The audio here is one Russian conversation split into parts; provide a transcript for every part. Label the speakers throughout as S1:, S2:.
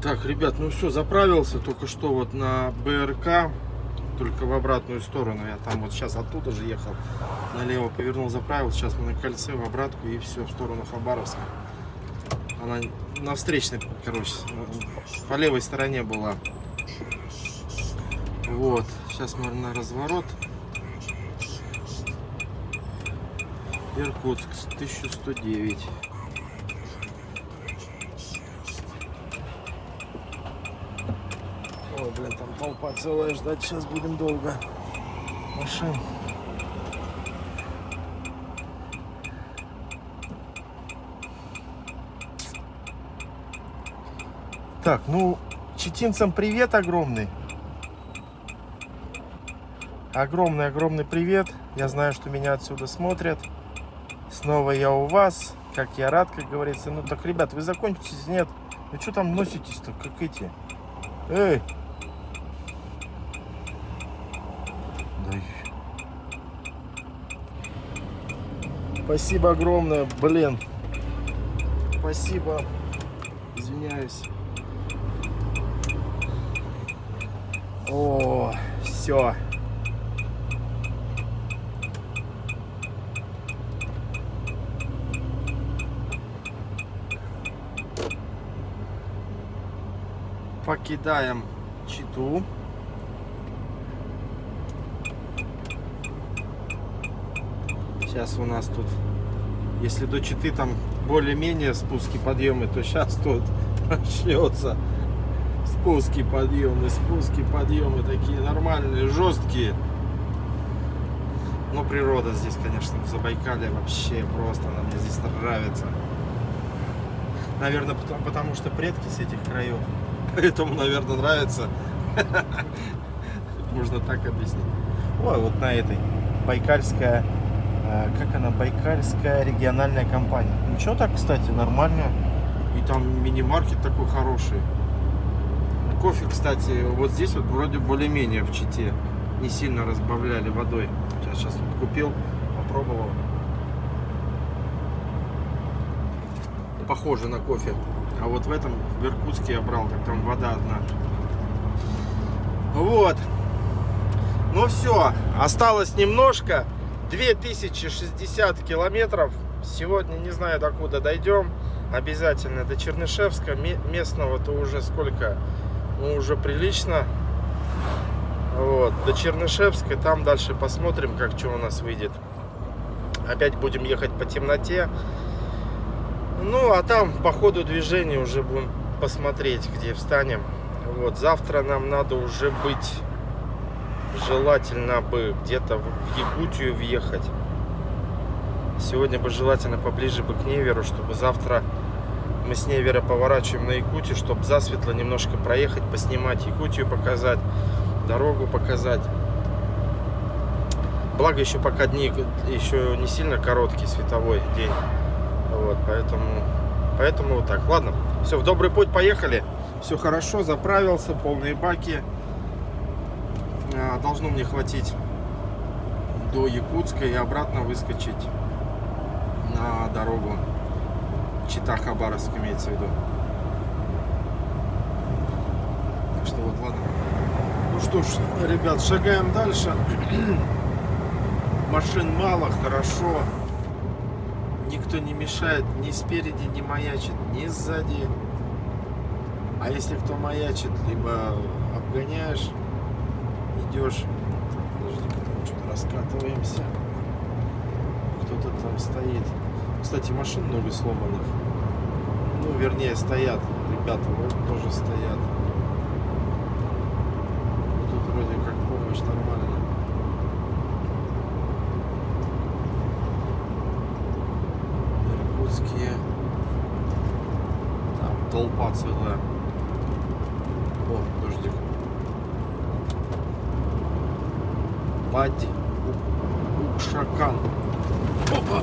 S1: Так, ребят, ну все, заправился только что вот на БРК, только в обратную сторону. Я там вот сейчас оттуда же ехал, налево повернул, заправил. Сейчас мы на кольце в обратку и все в сторону Хабаровска. Она на встречной, короче, по левой стороне была. Вот, сейчас мы на разворот. Иркутск, 1109. Ой, блин, там толпа целая, ждать сейчас будем долго машин. Так, ну, читинцам привет огромный. Огромный привет. Я знаю, что меня отсюда смотрят. Снова я у вас. Как я рад, как говорится. Ну так, ребят, вы закончитесь? Нет. Вы что там носитесь-то, как эти? Эй! Да. Спасибо огромное, блин. Спасибо. Извиняюсь. О, все. Покидаем Читу. Сейчас у нас тут, если до Читы там более-менее спуски, подъемы, то сейчас тут начнется спуски, подъемы такие нормальные, жесткие. Но природа здесь, конечно, в Забайкалье вообще просто, она мне здесь нравится. Наверное, потому что предки с этих краев. Поэтому, наверное, нравится. Можно так объяснить. Ой, вот на этой Байкальская, как она, Байкальская региональная компания. Ничего так, кстати, нормально. И там мини-маркет такой хороший. Кофе, кстати, вот здесь вот вроде более-менее в Чите. Не сильно разбавляли водой. Сейчас вот купил, попробовал. Похоже на кофе. А вот в этом, в Иркутске я брал, так там вода одна. Вот. Ну все, осталось немножко. 2060 километров. Сегодня не знаю, докуда дойдем. Обязательно до Чернышевска. Местного-то уже сколько? Ну, уже прилично. Вот, до Чернышевска. Там дальше посмотрим, как что у нас выйдет. Опять будем ехать по темноте. Ну, а там по ходу движения уже будем посмотреть, где встанем. Вот, завтра нам надо уже быть, желательно бы где-то в Якутию въехать. Сегодня бы желательно поближе бы к Неверу, чтобы завтра мы с Невера поворачиваем на Якутию, чтобы засветло немножко проехать, поснимать Якутию, показать, дорогу показать. Благо еще пока дни еще не сильно короткий световой день. Вот, поэтому вот так. Ладно, все, в добрый путь, поехали. Все хорошо, заправился, полные баки. Должно мне хватить до Якутска и обратно выскочить на дорогу Чита-Хабаровск, имеется в виду. Так что вот, ладно. Ну что ж, ребят, шагаем дальше. Машин мало, хорошо. Никто не мешает, ни спереди не маячит, ни сзади. А если кто маячит, либо обгоняешь, идешь. Подожди-ка, там что-то раскатываемся. Кто-то там стоит. Кстати, машин много сломанных. Ну, вернее, стоят. Ребята вот тоже стоят. Тут вроде как помощь нормально. Там толпа целая. О, дождик. Пади Укшакан. Опа.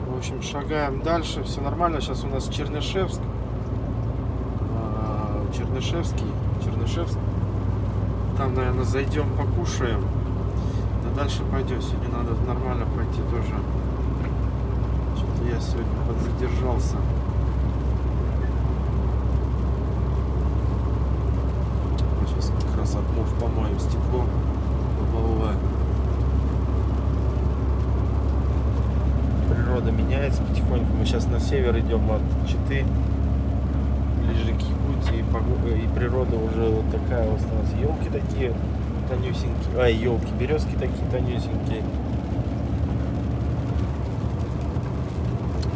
S1: В общем, шагаем дальше. Все нормально. Сейчас у нас Чернышевск. Чернышевск. Там, наверное, зайдем, покушаем. Да дальше пойдем. Сегодня надо нормально пойти тоже. Что-то я сегодня подзадержался. Сейчас как раз отмыв, помоем стекло лобовое. Природа меняется потихоньку. Мы сейчас на север идем от Читы, ближе к Якутии, и природа уже вот такая вот становится. Елки такие тонюсенькие, елки, березки такие тонюсенькие.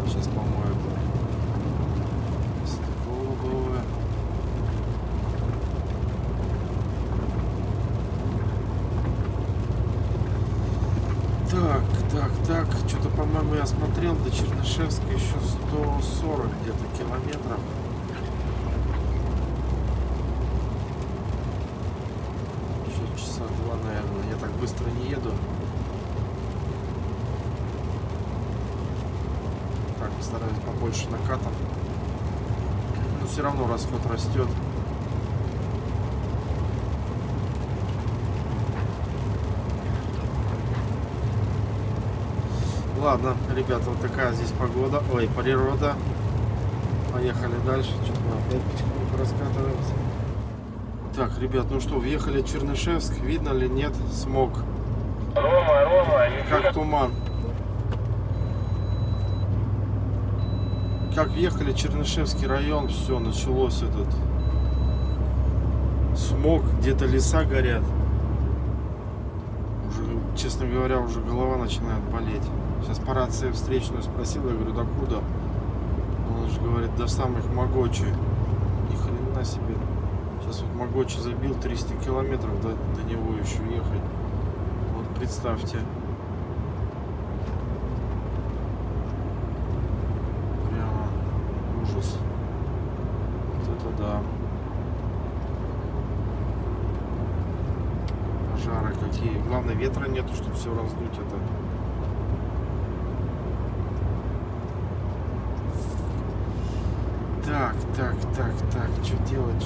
S1: Сейчас помоем стекло лобовое. Так, что-то, по-моему, я смотрел, до Чернышевска еще 140 где-то километров. Еще часа два, наверное. Я так быстро не еду. Так, постараюсь побольше накатом. Но все равно расход растет. Ладно, ребята, вот такая здесь погода, природа. Поехали дальше, что-то мы опять потихоньку раскатываемся. Так, ребят, ну что, въехали в Чернышевск, видно ли нет смог?
S2: Рома,
S1: как туман. Как въехали в Чернышевский район, все, началось этот смог, где-то леса горят. Уже, честно говоря, уже голова начинает болеть. Сейчас по рации встречную спросил, я говорю, да куда? Он же говорит, до самых Могочи. Ни хрена себе. Сейчас вот Могочи забил 300 километров до него еще ехать. Вот представьте. Прямо ужас. Вот это да. Пожары какие. Главное, ветра нету, чтобы все раздуть это. Так, что делать?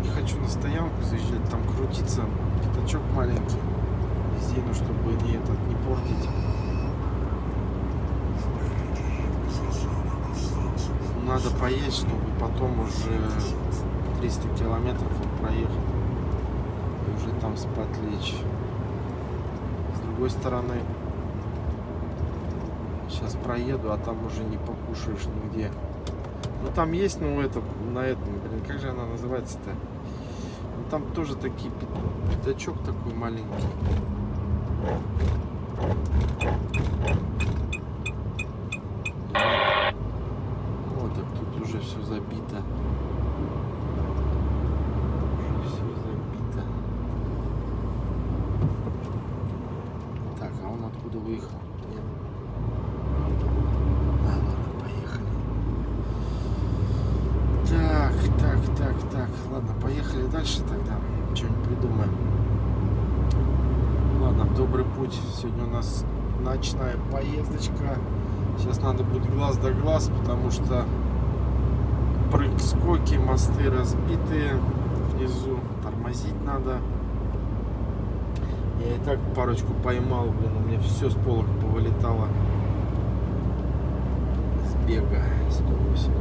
S1: Не хочу на стоянку заезжать, там крутиться, пятачок маленький. Везде, ну, чтобы не портить. Надо поесть, чтобы потом уже 300 километров проехать. И уже там спать лечь. С другой стороны, сейчас проеду, а там уже не покушаешь нигде. Ну там есть, ну это, на этом, блин, как же она называется-то? Ну там тоже такие, пятачок такой маленький. Вот, так тут уже все забито. Уже все забито. Так, а он откуда выехал? Нет. Так, ладно, поехали дальше тогда. Что-нибудь придумаем. Ладно, в добрый путь. Сегодня у нас ночная поездочка. Сейчас надо будет глаз да глаз, потому что прыг-скоки, мосты разбитые внизу. Тормозить надо. Я и так парочку поймал, блин, у меня все с полок повылетало. С бега 182.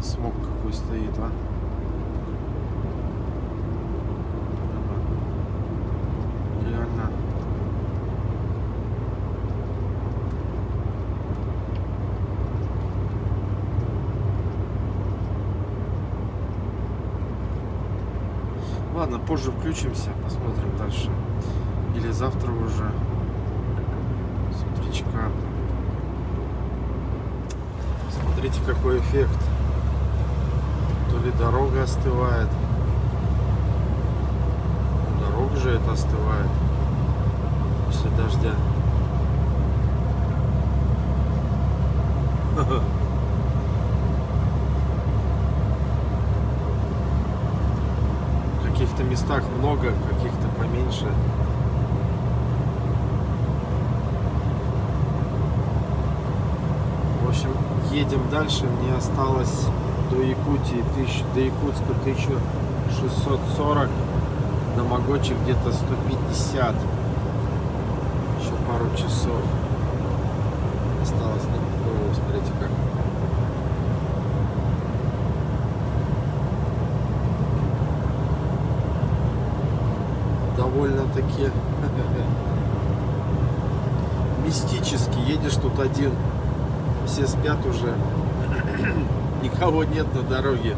S1: Смог какой стоит, а? Реально. Ладно, позже включимся, посмотрим дальше. Или завтра уже с утречка. Смотрите, какой эффект. То ли дорога остывает. Ну, дорога же это остывает после дождя. В каких-то местах много, в каких-то поменьше. В общем, едем дальше. Мне осталось до Якутии, до Якутска 1640. До Могочи где-то 150. Еще пару часов. Осталось. О, смотрите как. Довольно-таки мистически. Едешь тут один, все спят уже, никого нет на дороге.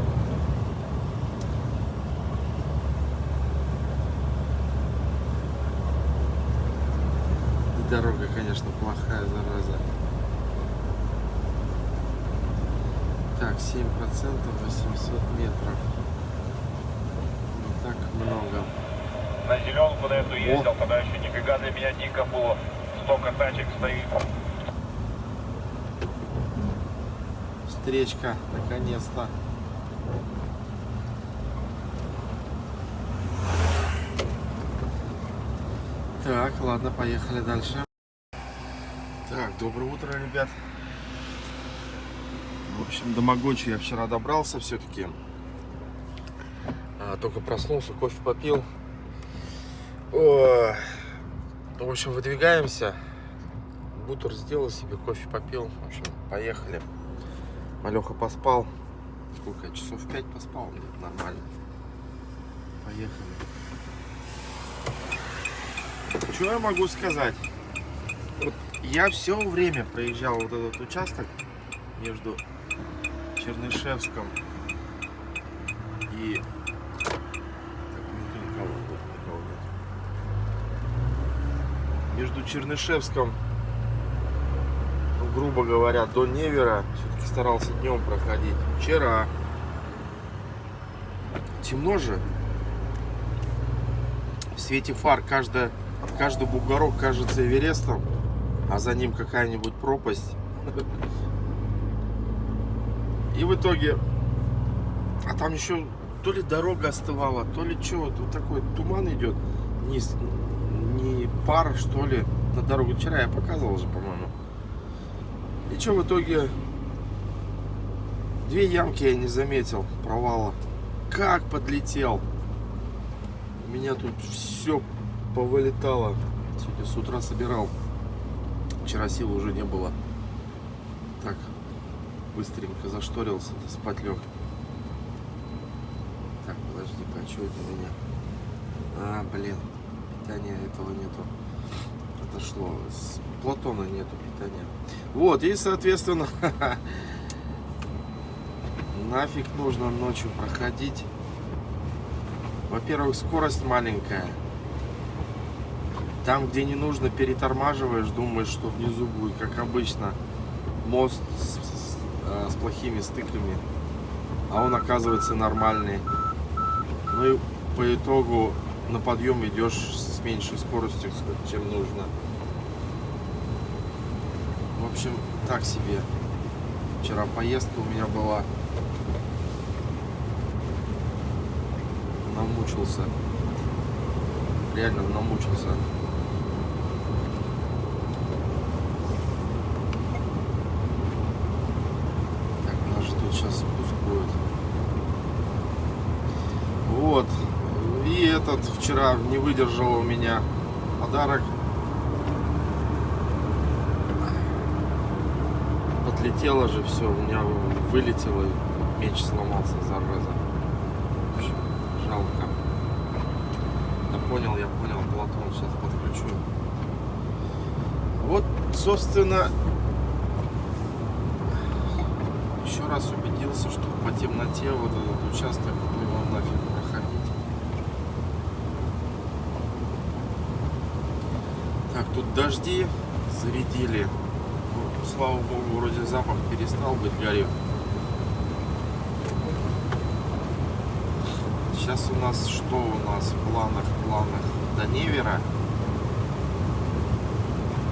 S1: И дорога, конечно, плохая, зараза. Так, 7%, 800 метров. Не так много.
S2: На зеленку на эту ездил, тогда еще нифига для меня дико было. Столько тачек стоит.
S1: Встречка, наконец-то. Так, ладно, поехали дальше. Так, доброе утро, ребят. В общем, до Могочи я вчера добрался все-таки. Только проснулся, кофе попил. О, в общем, выдвигаемся. Бутер сделал себе, кофе попил. В общем, поехали. Малеха поспал. Сколько? Часов 5 поспал. Нет, нормально. Поехали. Что я могу сказать? Вот я все время проезжал вот этот участок между Чернышевском и... никого нет. Между Чернышевском, ну, грубо говоря, до Невера все-таки старался днем проходить. Вчера темно же. В свете фар каждый бугорок кажется Эверестом, а за ним какая-нибудь пропасть. И в итоге, а там еще то ли дорога остывала, то ли что, тут такой туман идет, не пар, что ли, на дорогу. Вчера я показывал же, по-моему. И что в итоге, 2 ямки я не заметил провала. Как подлетел! У меня тут все повылетало. Сегодня с утра собирал. Вчера сил уже не было. Так, быстренько зашторился, да спать лег. Так, подожди-ка, а что это у меня? А, блин, питания этого нету. Отошло. С Платона нету питания. Вот, и соответственно, нафиг нужно ночью проходить. Во-первых, скорость маленькая. Там, где не нужно, перетормаживаешь, думаешь, что внизу будет, как обычно, мост с плохими стыками, а он оказывается нормальный. Ну и по итогу на подъем идешь с меньшей скоростью, чем нужно. В общем, так себе. Вчера поездка у меня была. Намучился. Реально намучился. Так, у нас же тут сейчас спуск будет. Вот. И этот вчера не выдержал у меня подарок. Подлетело же все, у меня вылетело, меч сломался, зараза. Жалко. Я понял, Платон, сейчас подключу. Вот, собственно, еще раз убедился, что по темноте вот этот участок его нафиг проходить. Так, тут дожди зарядили. Ну, слава богу, вроде запах перестал быть, горит. Сейчас у нас что у нас в планах до Невера.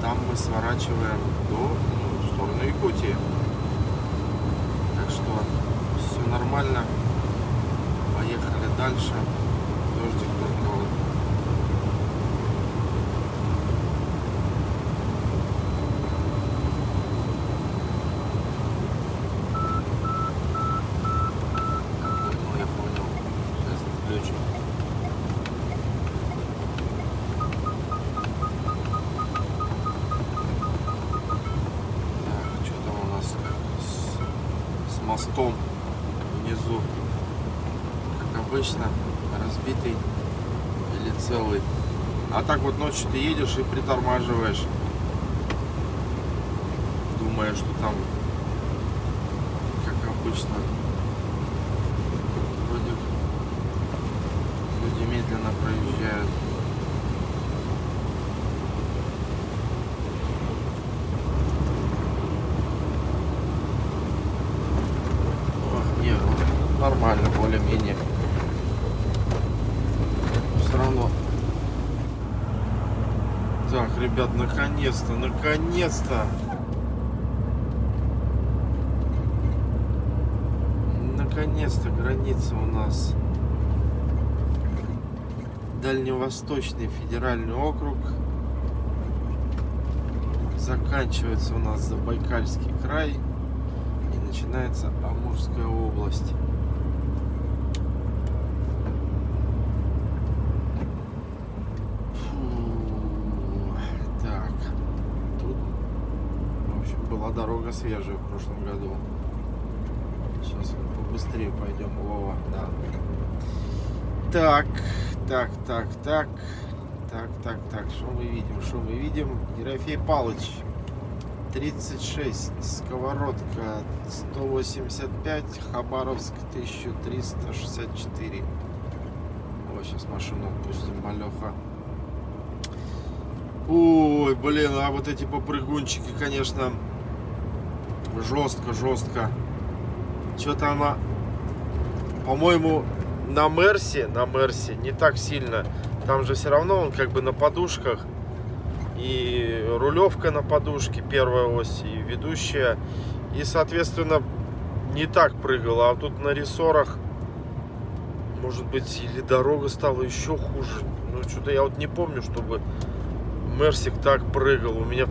S1: Там мы сворачиваем в сторону Якутии. Так что все нормально. Поехали дальше. Дождик только вот. мостом внизу. Как обычно, разбитый или целый. А так вот ночью ты едешь и притормаживаешь, думая, что там, как обычно, вроде люди медленно проезжают. Не, нормально, более-менее. Все равно. Так, ребят, наконец-то, наконец-то. Наконец-то граница у нас. Дальневосточный федеральный округ. Заканчивается у нас Забайкальский край. И начинается Амурская область. Так. Тут, в общем, была дорога свежая в прошлом году. Сейчас побыстрее пойдем. Вова, да. Так. Что мы видим? Ерофей Палыч. 36. Сковородка 185. Хабаровск 1364. О, сейчас машину пустим, малеха. Ой, блин, а вот эти попрыгунчики, конечно, жестко. Что-то она, по-моему, на Мерсе не так сильно. Там же все равно он как бы на подушках. И рулевка на подушке, первая ось, и ведущая. И, соответственно, не так прыгала. А тут на рессорах, может быть, или дорога стала еще хуже. Ну, что-то я вот не помню, чтобы Мерсик так прыгал. У меня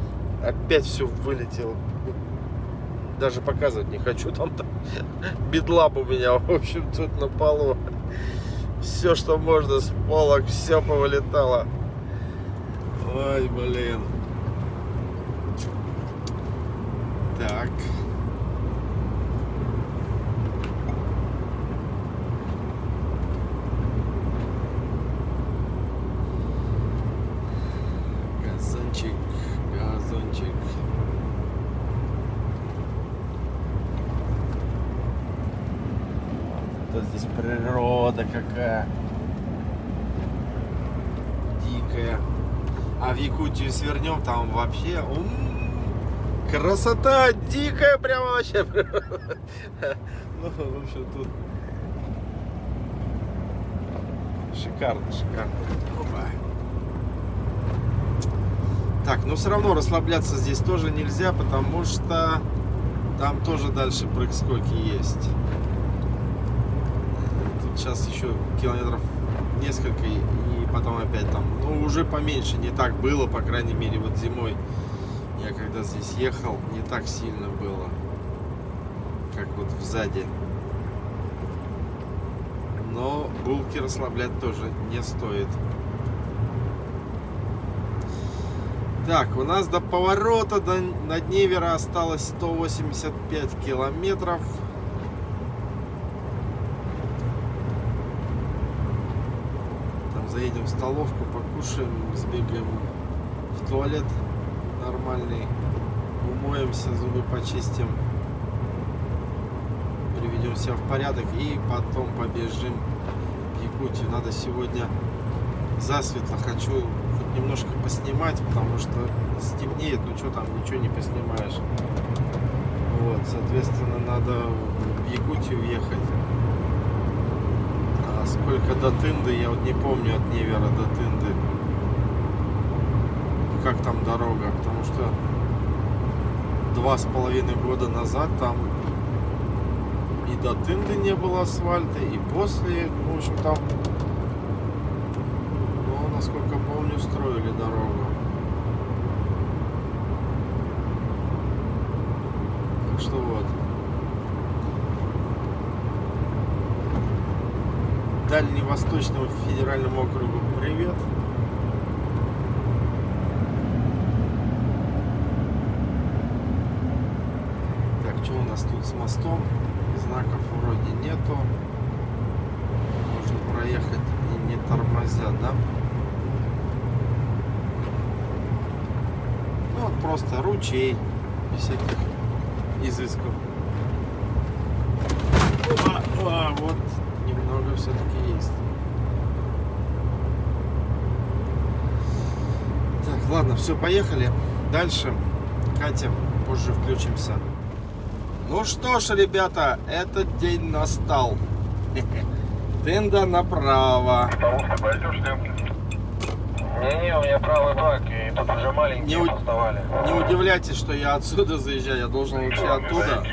S1: опять все вылетело. Даже показывать не хочу. Там бедлап у меня, в общем, тут на полу. Все, что можно с полок, все повылетало. Ой, блин. Так. Газончик. Вот здесь природа какая дикая. А в Якутию свернем, там вообще красота дикая, прямо вообще. Ну, в общем, тут шикарно. Опа. Так, но все равно расслабляться здесь тоже нельзя, потому что там тоже дальше прыг-скоки есть. Тут сейчас еще километров несколько и потом опять там, ну, уже поменьше, не так было, по крайней мере, вот зимой я когда здесь ехал, не так сильно было, как вот сзади. Но булки расслаблять тоже не стоит. Так, у нас до поворота до Дневера осталось 185 километров. Заедем в столовку, покушаем, сбегаем в туалет нормальный, умоемся, зубы почистим, приведем себя в порядок и потом побежим в Якутию. Надо сегодня засветло, хочу хоть немножко поснимать, потому что стемнеет, ну что там, ничего не поснимаешь. Вот, соответственно, надо в Якутию въехать. Сколько до Тынды, я вот не помню, от Невера до Тынды, как там дорога, потому что 2,5 года назад там и до Тынды не было асфальта, и после, в общем, там, ну, насколько помню, строили дорогу. Так что вот. Дальневосточному федеральному округу привет. Так, что у нас тут с мостом? Не Знаков вроде нету. Можно проехать и не тормозя, да? Ну вот просто ручей и всяких изысков. Вот немного все-таки есть. Так, ладно, все, поехали. Дальше катим, позже включимся. Ну что ж, ребята, этот день настал. Тында направо.
S2: Полоска пойдешь, Не-не, у меня правый бак, и тут уже маленькие поставали.
S1: Не удивляйтесь, что я отсюда заезжаю, я должен вообще оттуда.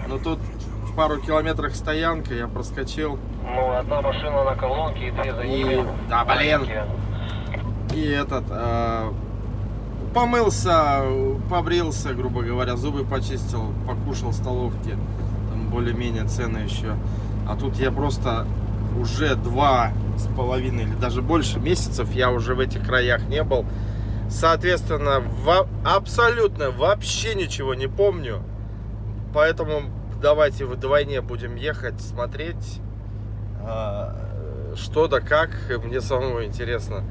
S1: Но тут в пару километрах стоянка, я проскочил.
S2: Ну, одна машина на колонке и две за ними.
S1: Да, блин. И помылся, побрился, грубо говоря, зубы почистил, покушал в столовке. Там более-менее цены еще. А тут я просто уже 2,5 или даже больше месяцев я уже в этих краях не был. Соответственно, абсолютно вообще ничего не помню. Поэтому давайте вдвойне будем ехать, смотреть, что да как. Мне самому интересно.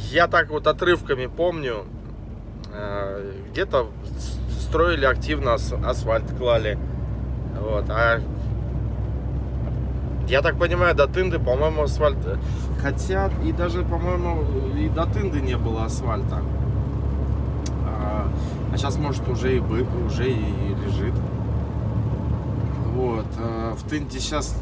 S1: Я так вот отрывками помню, где-то строили активно, асфальт клали. Вот. А я так понимаю, до Тынды, по-моему, асфальт... Хотя и даже, по-моему, и до Тынды не было асфальта. А сейчас, может, уже и лежит. Вот. В Тынде сейчас,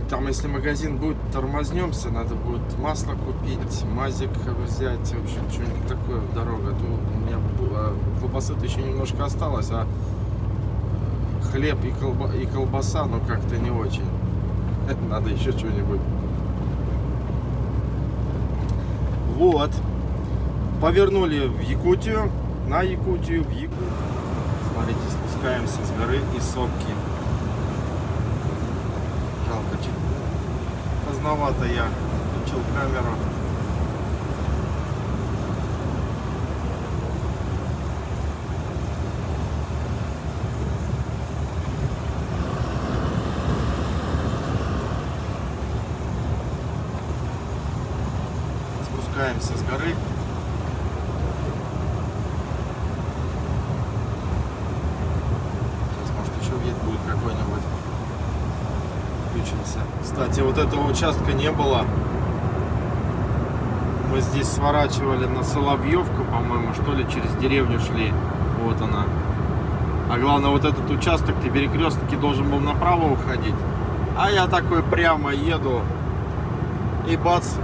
S1: там, если магазин будет, тормознемся, надо будет масло купить, мазик взять, в общем, что-нибудь такое, дорога. Тут у меня колбасы-то еще немножко осталось, а хлеб и колбаса, ну, как-то не очень. Надо еще что-нибудь. Вот. Повернули в Якутию. На Якутию, в Якутию. Смотрите, спускаемся с горы и сопки. Жалко, чуть поздновато я включил камеру. Спускаемся с горы. Сейчас, может, еще вид будет какой-нибудь. Включился. Кстати, вот этого участка не было. Мы здесь сворачивали на Соловьевку, по-моему, что ли, через деревню шли. Вот она. А главное, вот этот участок, ты перекрестки должен был направо уходить. А я такой прямо еду. И бац,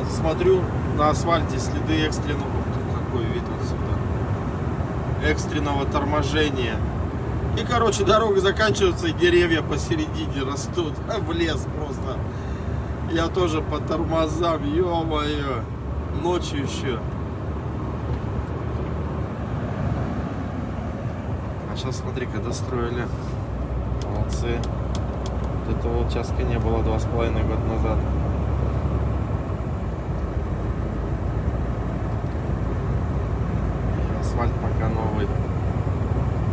S1: смотрю, на асфальте следы экстренного, какой вид отсюда, экстренного торможения. И, короче, дорога заканчивается, и деревья посередине растут. В лес просто. Я тоже по тормозам, ё-моё. Ночью еще. А сейчас, смотри-ка, достроили. Молодцы. Вот этого участка не было 2,5 года назад. Асфальт пока новый,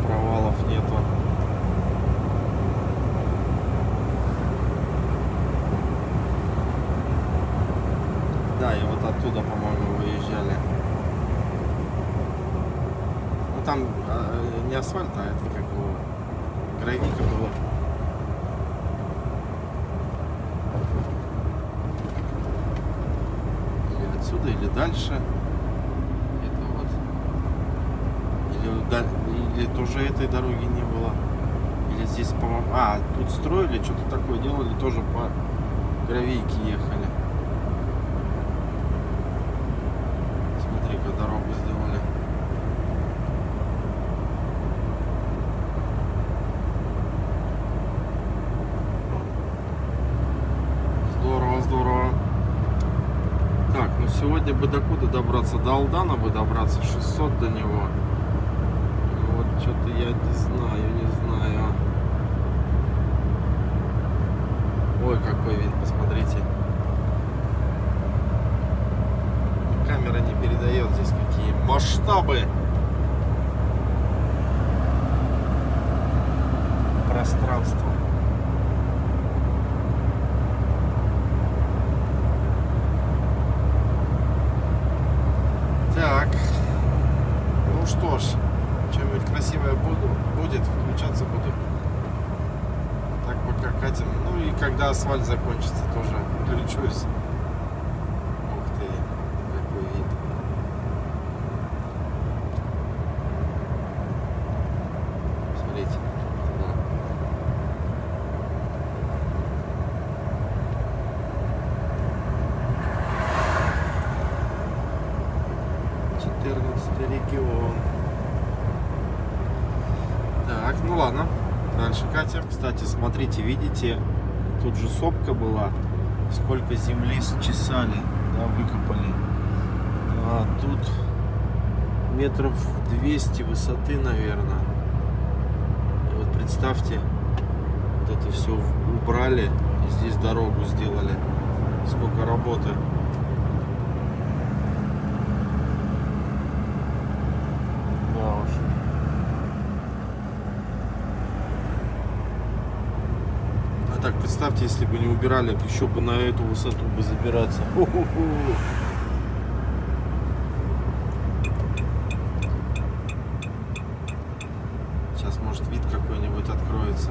S1: провалов нету. Да, и вот оттуда, по-моему, выезжали. Ну там не асфальт, а это как его, гравийка была. Или отсюда, или дальше. Или тоже этой дороги не было. Или здесь, по-моему... А, тут строили, что-то такое делали, тоже по гравийке ехали. Смотри-ка, дорогу сделали. Здорово, здорово. Так, ну сегодня бы докуда добраться? До Алдана бы добраться, 600 до него. Что-то я не знаю. Ой, какой вид, посмотрите. Камера не передает здесь какие масштабы. Пространства. когда асфальт закончится, тоже включусь. Ух ты, какой вид. Смотрите, туда. Регион. Так, ну ладно. Дальше катим. Кстати, смотрите, видите, тут же сопка была. Сколько земли счесали, да, выкопали. А тут метров 200 высоты, наверное. И вот представьте, вот это все убрали и здесь дорогу сделали. Сколько работы. Так, представьте, если бы не убирали, еще бы на эту высоту бы забираться. Сейчас, может, вид какой-нибудь откроется.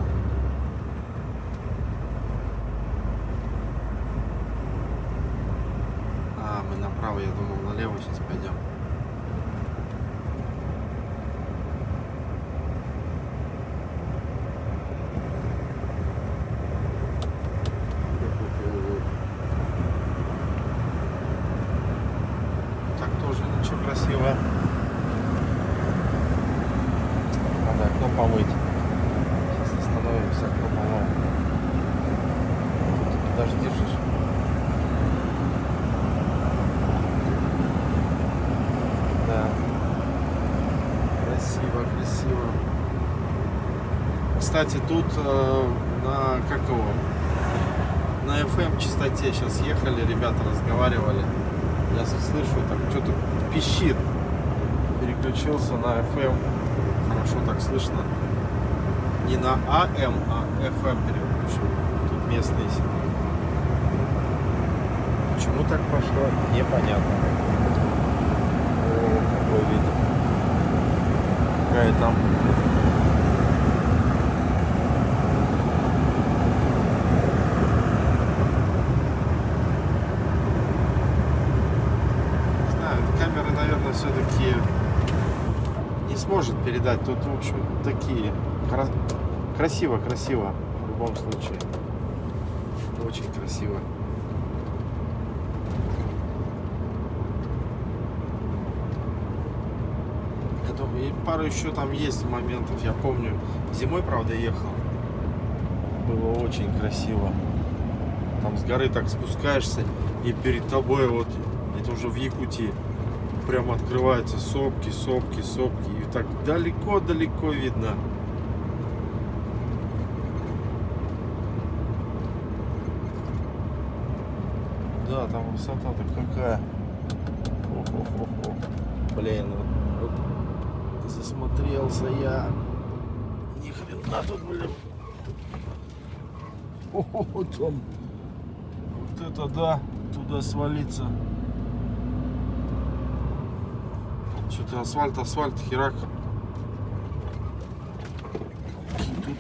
S1: А, мы направо, я думал, налево сейчас пойдем. Красиво. Надо окно помыть. Сейчас остановимся, окно помоем. Тут даже держишь. Да. Красиво, красиво. Кстати, тут на как его? На FM частоте сейчас ехали, ребята разговаривали. Я слышу, так что-то пищит. Переключился на FM. Хорошо так слышно. Не на AM, а FM переключил. Тут местные сидят. Почему так пошло? Непонятно. О, какой вид. Какая там. Наверное, все-таки не сможет передать. Тут лучше такие красиво, красиво в любом случае. Очень красиво. Я думаю, и пару еще там есть моментов. Я помню, зимой, правда, ехал. Было очень красиво. Там с горы так спускаешься, и перед тобой вот, это уже в Якутии, прямо открываются сопки, сопки, сопки. И так далеко-далеко видно. Да, там высота-то какая. О-хо-хо-хо. Блин, вот засмотрелся я. Ни хрена тут, блин. О-хо-хо, там. Вот это да, туда свалиться. Что-то асфальт, херак. Тут...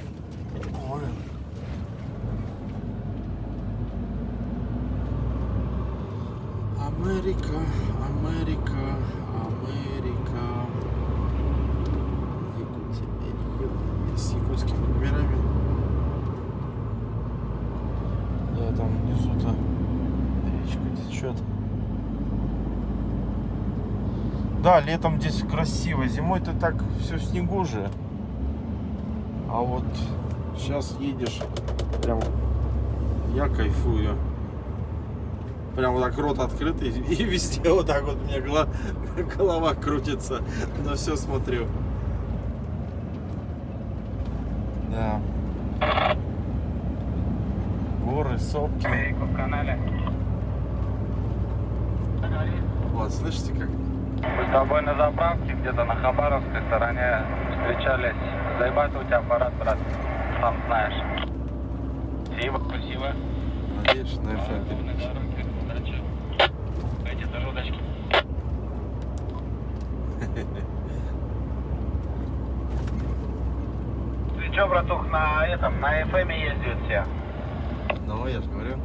S1: Блин. Америка, Америка, Америка. Якутия, с якутскими номерами. Да, там внизу-то речка течет. Да, летом здесь красиво, зимой-то так все в снегу же. А вот сейчас едешь, прям я кайфую. Прям вот так рот открытый и везде вот так вот у меня голова крутится. На все смотрю. Да. Горы, сопки. Вот, слышите как?
S2: Мы с тобой на заправке, где-то на Хабаровской стороне встречались. Заебать у тебя аппарат, брат, сам знаешь. Спасибо, спасибо.
S1: Надеюсь, на FM переключу.
S2: Эти дорожки. Ты чё, братух, на FM ездят все?
S1: Ну, говорю.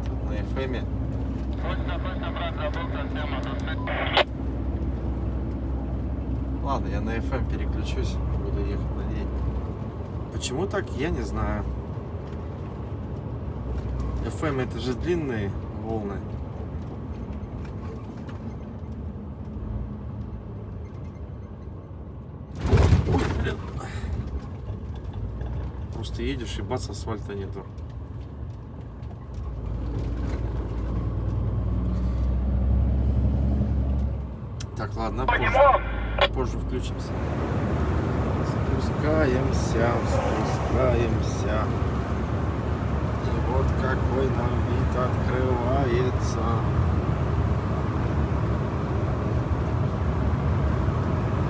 S1: Тут на FM. Ладно, я на FM переключусь, буду ехать на ней. Почему так, я не знаю. FM это же длинные волны. Ой, блин. Просто едешь и бац, асфальта нету. Так, ладно, позже включимся. Спускаемся. И вот какой нам вид открывается.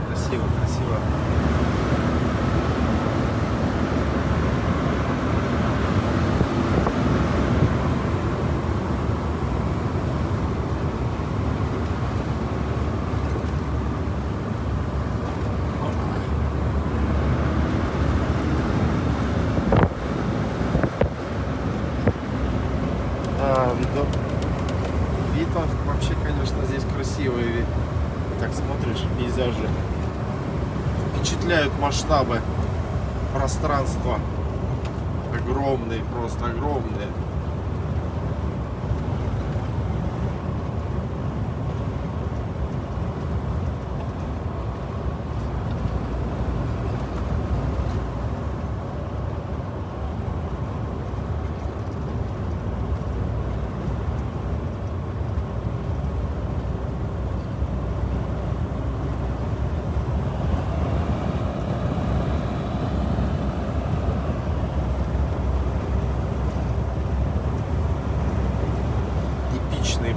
S1: Красиво, красиво. Вид вообще, конечно, здесь красивый. Так смотришь, пейзажи впечатляют масштабы пространства. Огромные, просто огромные.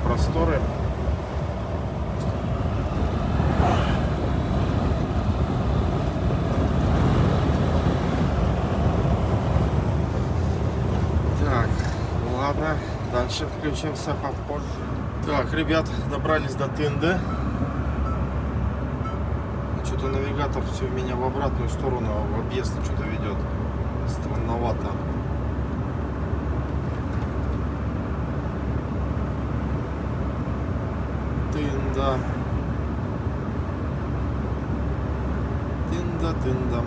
S1: Просторы. Так, ладно, дальше включимся попозже. Так, ребят, добрались до Тынды. Что-то навигатор все меня в обратную сторону, в объезд что-то ведет. Странновато. Тында. Тында.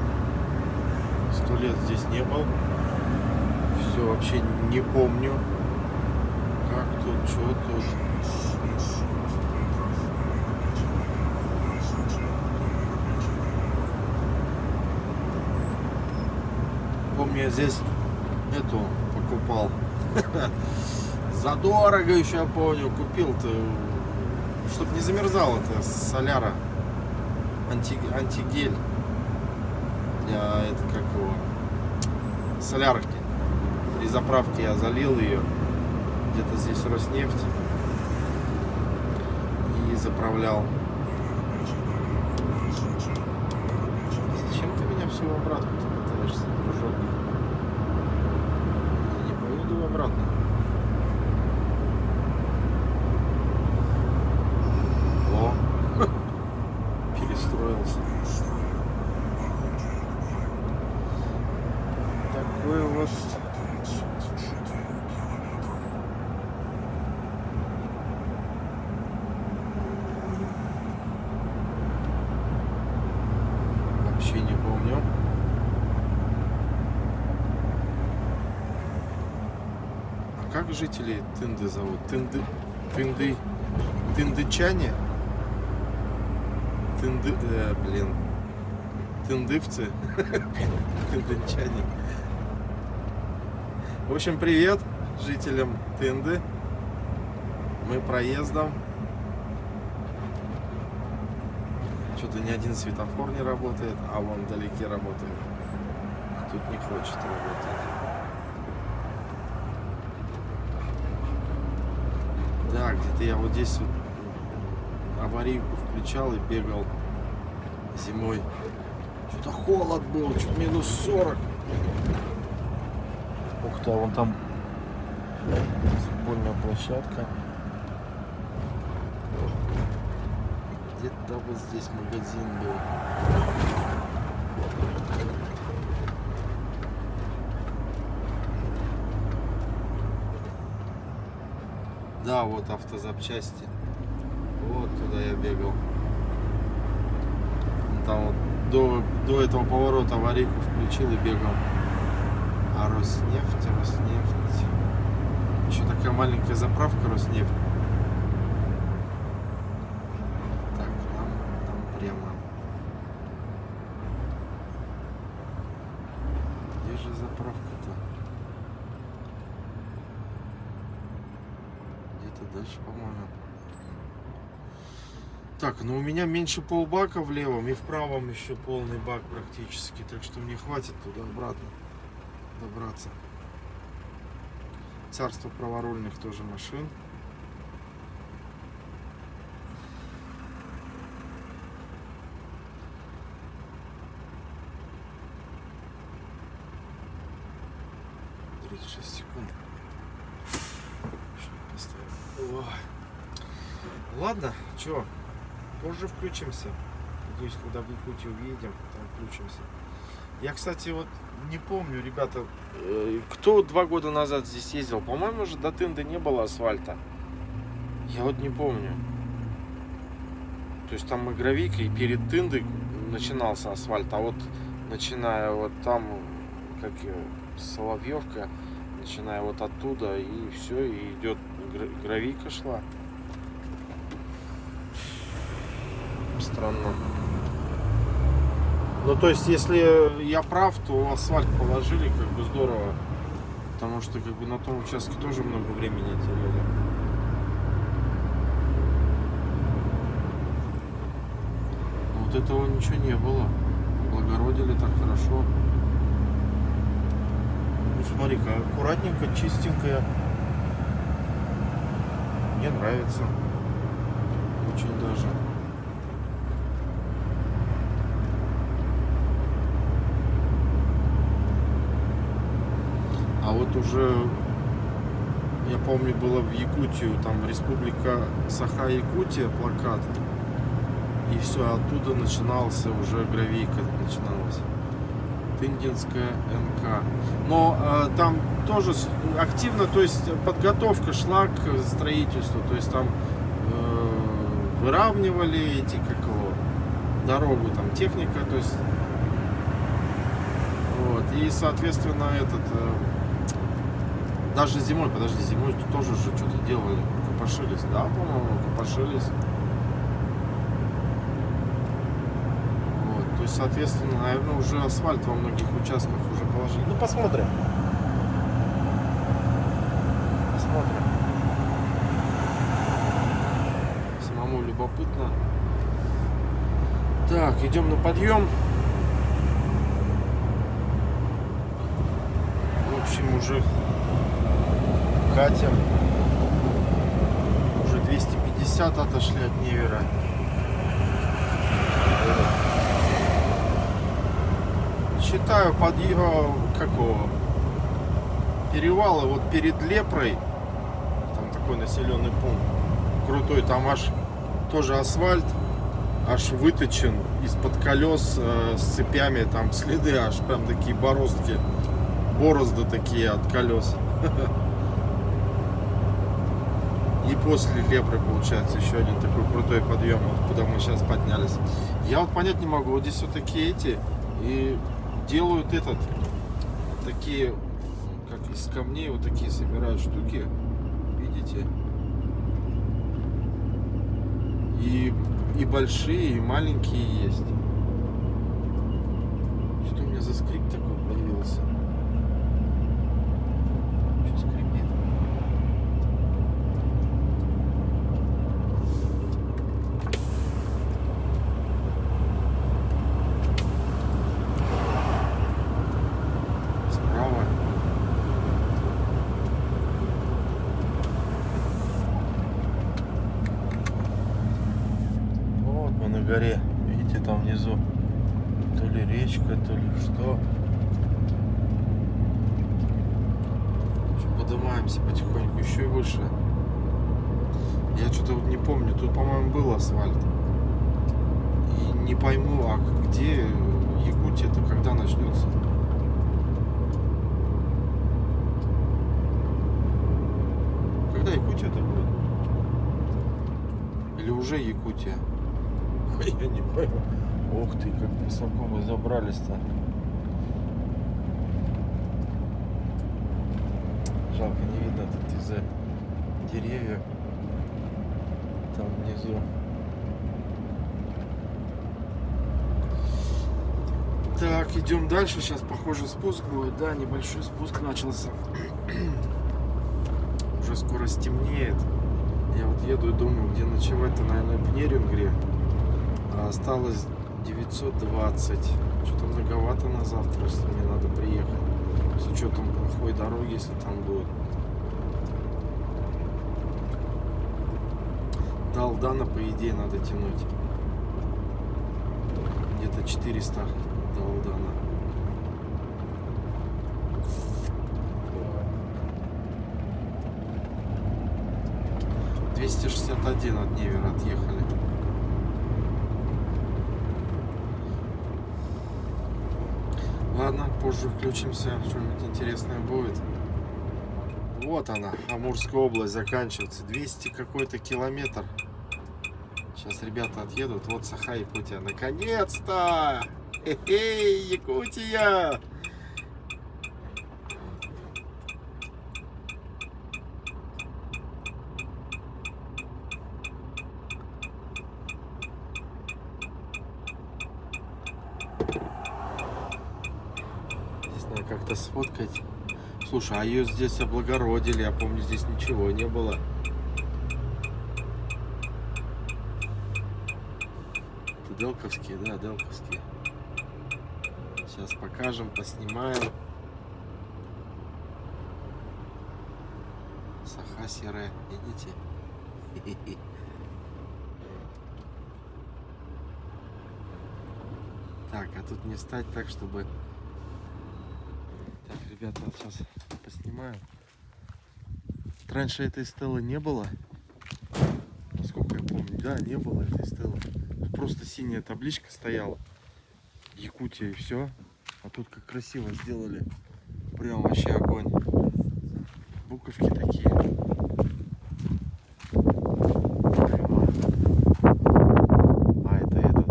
S1: 100 лет здесь не был. Все вообще не помню. Как тут, что тут. Помню, я здесь эту покупал. Задорого еще, я помню, купил-то. Чтоб не замерзал, это соляра, антигель для это как его солярки. При заправке я залил ее, где-то здесь Роснефть, и заправлял. Зачем ты меня всю обратно-то пытаешься, дружок? Я не поеду обратно. Перестроился. Такой вот. Вообще не помню. А как жителей Тынды зовут? Тындычане? Тындывцы. Тындынчане. В общем, привет жителям Тынды. Мы проездом. Что-то ни один светофор не работает, а вон вдалеке работает. А тут не хочет работать. Да, где-то я вот здесь вот аварийку включал и бегал зимой. Что-то холод был, чуть минус 40. Ух ты, а вон там футбольная площадка. Где-то вот здесь магазин был. Да, вот автозапчасти. Вот туда я бегал. Там вот до этого поворота аварийку включил и бегал. А Роснефть. Еще такая маленькая заправка Роснефть. Так, нам прямо. Где же заправка-то? Где-то дальше, по-моему. Так, ну у меня меньше полбака в левом и в правом еще полный бак практически. Так что мне хватит туда-обратно добраться. Царство праворульных тоже машин. .36 секунд. Поставим. Ладно, чё, позже включимся. Надеюсь, когда в Якутию уедем, там включимся. Я, кстати, вот не помню, ребята, кто 2 года назад здесь ездил. По-моему, же до Тынды не было асфальта. Я вот не помню. То есть там и гравийка, и перед Тындой начинался асфальт. А вот начиная вот там, как Соловьевка, начиная вот оттуда, и все, и идет гравийка шла. Странно. Ну, то есть, если я прав, то асфальт положили, как бы здорово. Потому что, как бы, на том участке тоже много времени теряли. Но вот этого ничего не было. Благородили так хорошо. Ну, смотри-ка, аккуратненько, чистенькая. Мне нравится. Очень даже. А вот уже, я помню, было в Якутию, там Республика Саха-Якутия, плакат. И все, оттуда начинался уже гравийка, начиналась. Тындинская МК. Но там тоже активно, то есть подготовка шла к строительству. То есть там выравнивали эти, как его, дорогу, там техника, то есть вот. И соответственно даже зимой, подожди, зимой тоже же что-то делали, копошились, да, по-моему, копошились. Вот, то есть, соответственно, наверное, уже асфальт во многих участках уже положили. Ну, посмотрим. Посмотрим. Самому любопытно. Так, идем на подъем. В общем, уже катим. Уже 250 отошли от Невера. Считаю подъем какого перевала вот перед Лепрой. Там такой населенный пункт крутой. Там аж тоже асфальт, аж выточен из-под колес с цепями. Там следы аж прям такие борозды такие от колес. И после Лепры получается еще один такой крутой подъем, вот куда мы сейчас поднялись. Я вот понять не могу, вот здесь вот такие эти и делают такие, как из камней, вот такие собирают штуки, видите? И большие, и маленькие есть. Что у меня за скрип такой появился? На горе, видите, там внизу то ли речка, то ли что. Поднимаемся потихоньку еще и выше. Я что-то вот не помню, тут, по-моему, был асфальт. И не пойму, а где Якутия-то, когда начнется? Когда Якутия-то будет? уже Якутия? Я не пойму. Ух ты, как высоко мы забрались-то. Жалко, не видно тут из-за деревьев. Там внизу. Так, идем дальше. Сейчас, похоже, спуск будет. Да, небольшой спуск начался. Уже скоро стемнеет. Я вот еду и думаю, где ночевать-то, наверное, в Нерингре. А осталось 920. Что-то многовато на завтра, если мне надо приехать. С учетом плохой дороги, если там будет. До Алдана, по идее, надо тянуть. Где-то 400 до Алдана. — 261 от Невера отъехали. Ладно, позже включимся, что-нибудь интересное будет. Вот она, Амурская область заканчивается. 200 какой-то километр. Сейчас ребята отъедут. Вот Саха, Якутия. Наконец-то! Хе-хей, Якутия! Здесь надо как-то сфоткать. Слушай, а ее здесь облагородили. Я помню, здесь ничего не было. Это Делковские, да, Делковские. Сейчас покажем, поснимаем. Саха серая, видите? Так, а тут не встать так, чтобы... Так, ребята, вот сейчас поснимаю. Раньше этой стелы не было. Насколько я помню, да, не было этой стелы. Просто синяя табличка стояла. Якутия и все. А тут как красиво сделали. Прям вообще огонь. Буковки такие. А это этот.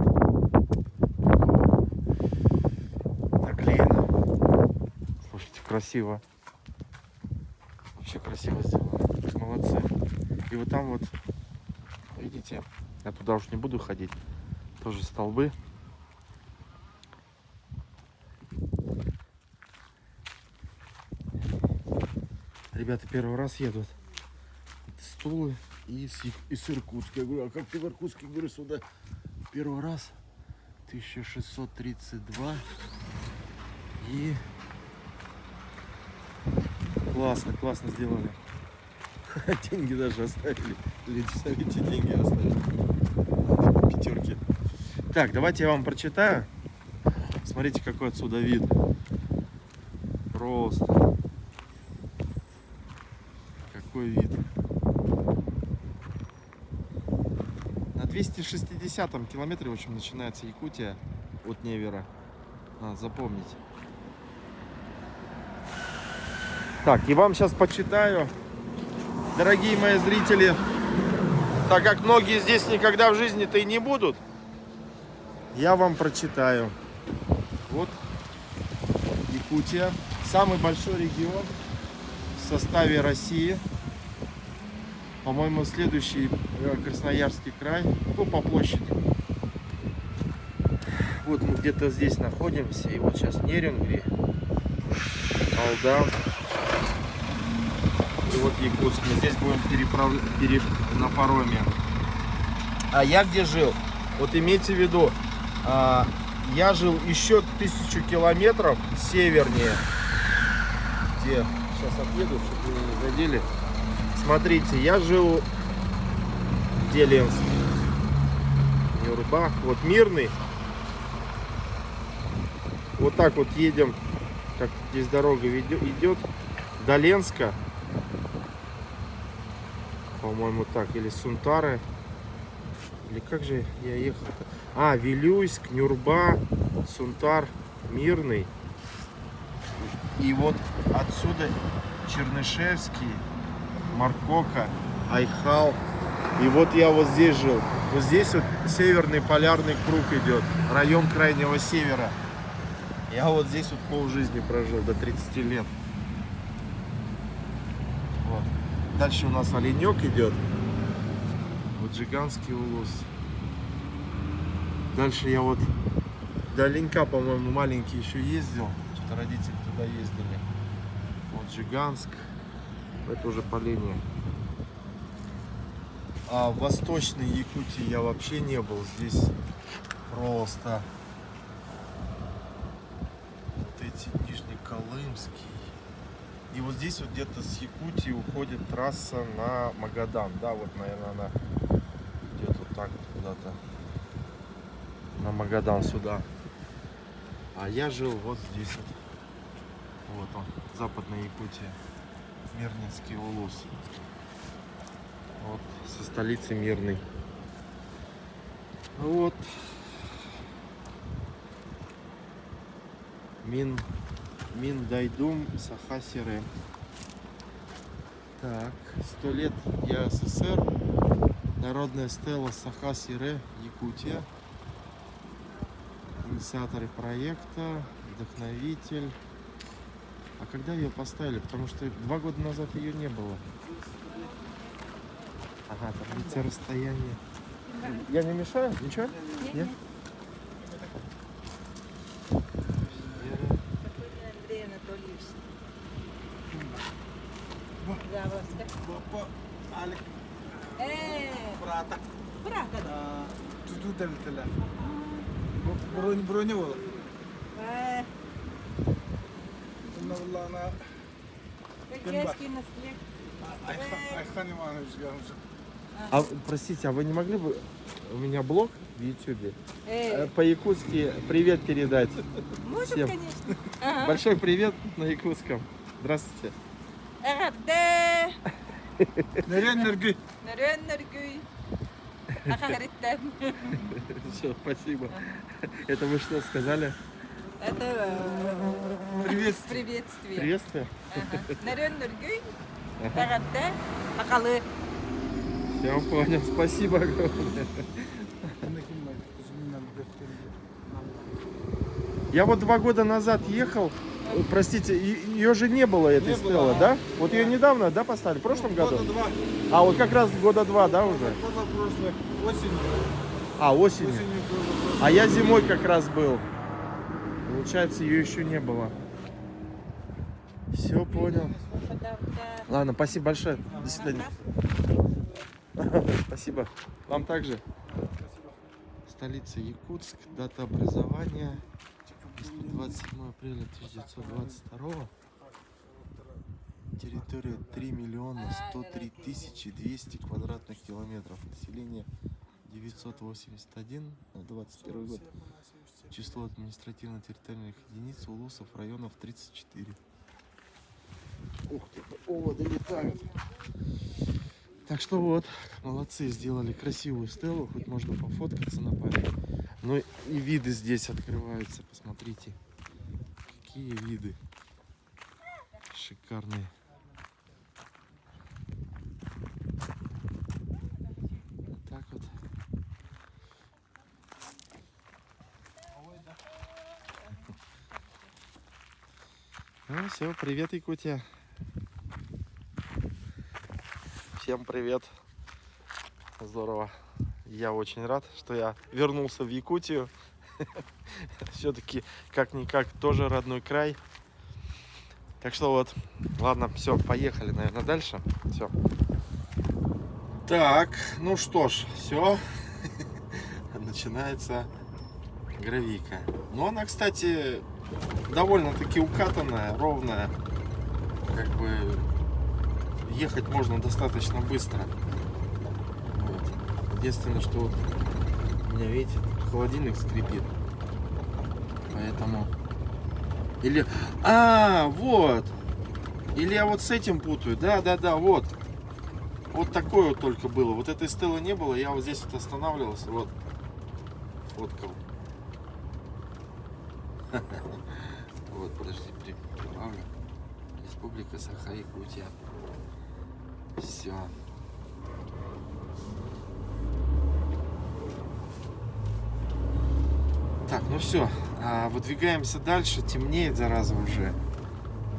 S1: Наклеено. Слушайте, красиво. Вообще красиво сделано. Молодцы. И вот там вот, видите, я туда уж не буду ходить. Тоже столбы. Ребята первый раз едут. Стулы из Иркутска. Я говорю, а как ты в Иркутске? Я говорю, сюда первый раз. 1632. И классно, классно сделали. Деньги даже оставили. Люди, смотрите, деньги оставили. Пятерки. Так, давайте я вам прочитаю. Смотрите, какой отсюда вид. Просто. Какой вид. На 260 километре, в общем, начинается Якутия от Невера. Надо запомнить. Так, и вам сейчас почитаю, дорогие мои зрители, так как многие здесь никогда в жизни-то и не будут, я вам прочитаю. Вот Якутия, самый большой регион в составе России. По-моему, следующий Красноярский край, ну, по площади. Вот мы где-то здесь находимся, и вот сейчас Нерингри, Алдан, и вот Якутск. Мы здесь будем на пароме. А я где жил? Вот имейте в виду, я жил еще 1000 километров севернее. Где? Сейчас отъеду, чтобы вы не задели. Смотрите, я жил в Ленск, Нюрба, вот Мирный. Вот так вот едем, как здесь дорога идет, до Ленска. По-моему, так, или Сунтары. Или как же я ехал-то? А, Вилюйск, Нюрба, Сунтар, Мирный. И вот отсюда Чернышевский, Маркока, Айхал. И вот я вот здесь жил. Вот здесь вот северный полярный круг идет, район крайнего севера. Я вот здесь вот полжизни прожил, до 30 лет. Вот. Дальше у нас оленек идет. Вот Жиганский улус. Дальше я вот до Оленька, по-моему, маленький еще ездил. Что-то родители туда ездили. Вот Жиганск. Это уже по линии. А в Восточной Якутии я вообще не был. Здесь просто вот эти Нижнеколымский. И вот здесь вот где-то с Якутии уходит трасса на Магадан. Да, вот, наверное, она идет вот так вот куда-то на Магадан сюда. А я жил вот здесь вот. Вот он, Западная Якутия. Мирнинский улус. Вот, со столицы Мирной. Вот. Миндайдум Саха-Сире. Так, 100 лет ЯССР. Народная стела Саха-Сире, Якутия. Инициаторы проекта, вдохновитель. А когда ее поставили? Потому что 2 года назад ее не было. Ага, таблица расстояния. Я не мешаю? Ничего? Нет?
S3: Андрей Анатольевич. Здравствуйте.
S4: Брата.
S3: Брата, да.
S4: Тут телефон. Бронировала. Она
S3: Китайский наслед.
S4: Айхан Иванович Гамза.
S1: А, простите, а вы не могли бы... У меня блог в Ютубе. По-якутски привет передать.
S3: Можем,
S1: всем.
S3: конечно. Ага.
S1: Большой привет на якутском. Здравствуйте.
S3: Эгерде,
S4: Нерен нерги.
S3: нөрөн-нөргүй. Ахариттен.
S1: Все, спасибо. Это вы что сказали?
S3: Это
S4: Приветствие.
S3: приветствие.
S1: Приветствие?
S3: Ага. Нөрөн-нөргүй. Эгерде, акалы.
S1: Я понял. Спасибо огромное. Я вот 2 года назад ехал. Простите, ее же не было, этой
S4: Не
S1: стелы,
S4: было,
S1: да? Вот ее недавно, да, поставили? В прошлом году?
S4: Года 2.
S1: А, вот как раз года 2, да, уже?
S4: Позапрошлой осенью.
S1: А, осенью.
S4: Осенью было.
S1: А я зимой как раз был. Получается, ее еще не было. Все, понял. Ладно, спасибо большое. До свидания. Спасибо. Вам также. Столица Якутск. Дата образования 27 апреля 1922. Территория 3 миллиона 103 тысячи 200 квадратных километров. Население 981 на 21 год. Число административно-территориальных единиц улусов районов 34. Ух ты, оводы летают. Так что вот, молодцы, сделали красивую стелу, хоть можно пофоткаться на память. Ну и виды здесь открываются, посмотрите. Какие виды. Шикарные. Вот так вот. Ну все, привет, Якутия. Всем привет. Здорово. Я очень рад, что я вернулся в Якутию. Все-таки, как-никак, тоже родной край. Так что вот, ладно, все, поехали, наверное, дальше. Все. Так, ну что ж, все. Начинается гравийка. Но она, кстати, довольно-таки укатанная, ровная. Как бы ехать можно достаточно быстро. Вот. Единственное, что вот у меня, видите, тут холодильник скрипит. Поэтому... Или... вот! Или я вот с этим путаю. Да, вот. Вот такое вот только было. Вот этой стелы не было. Я вот здесь вот останавливался. Вот. Фоткал. Вот, подожди, прибавлю. Республика Саха-Якутия. Все. Так, ну все, выдвигаемся дальше, темнеет, зараза, уже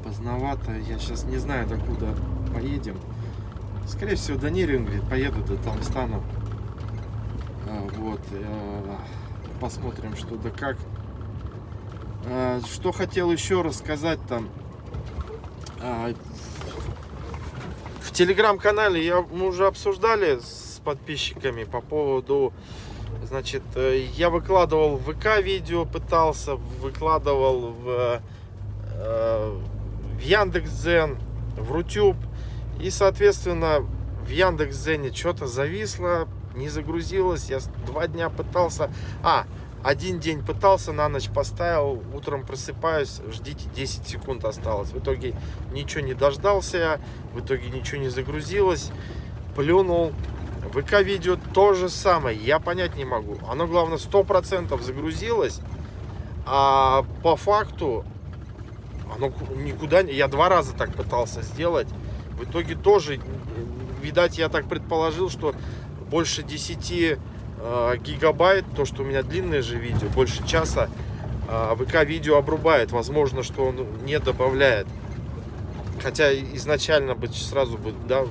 S1: поздновато, я сейчас не знаю, докуда поедем. Скорее всего, до Нерюнгри поеду, до Талмстану. Вот, посмотрим, что да как. Что хотел еще рассказать там. В телеграм-канале мы уже обсуждали с подписчиками по поводу, значит, я выкладывал в ВК видео, пытался, выкладывал в Яндекс.Дзен, в Рутюб. И, соответственно, в Яндекс.Дзене что-то зависло, не загрузилось. Я 2 дня пытался. Один день пытался, на ночь поставил, утром просыпаюсь, ждите, 10 секунд осталось. В итоге ничего не дождался, в итоге ничего не загрузилось. Плюнул. ВК-видео то же самое, я понять не могу. Оно, главное, 100% загрузилось, а по факту оно никуда не... Я 2 раза так пытался сделать. В итоге тоже, видать, я так предположил, что больше 10 гигабайт, то, что у меня длинное же видео, больше часа, ВК-видео обрубает. Возможно, что он не добавляет. Хотя изначально бы сразу бы, да,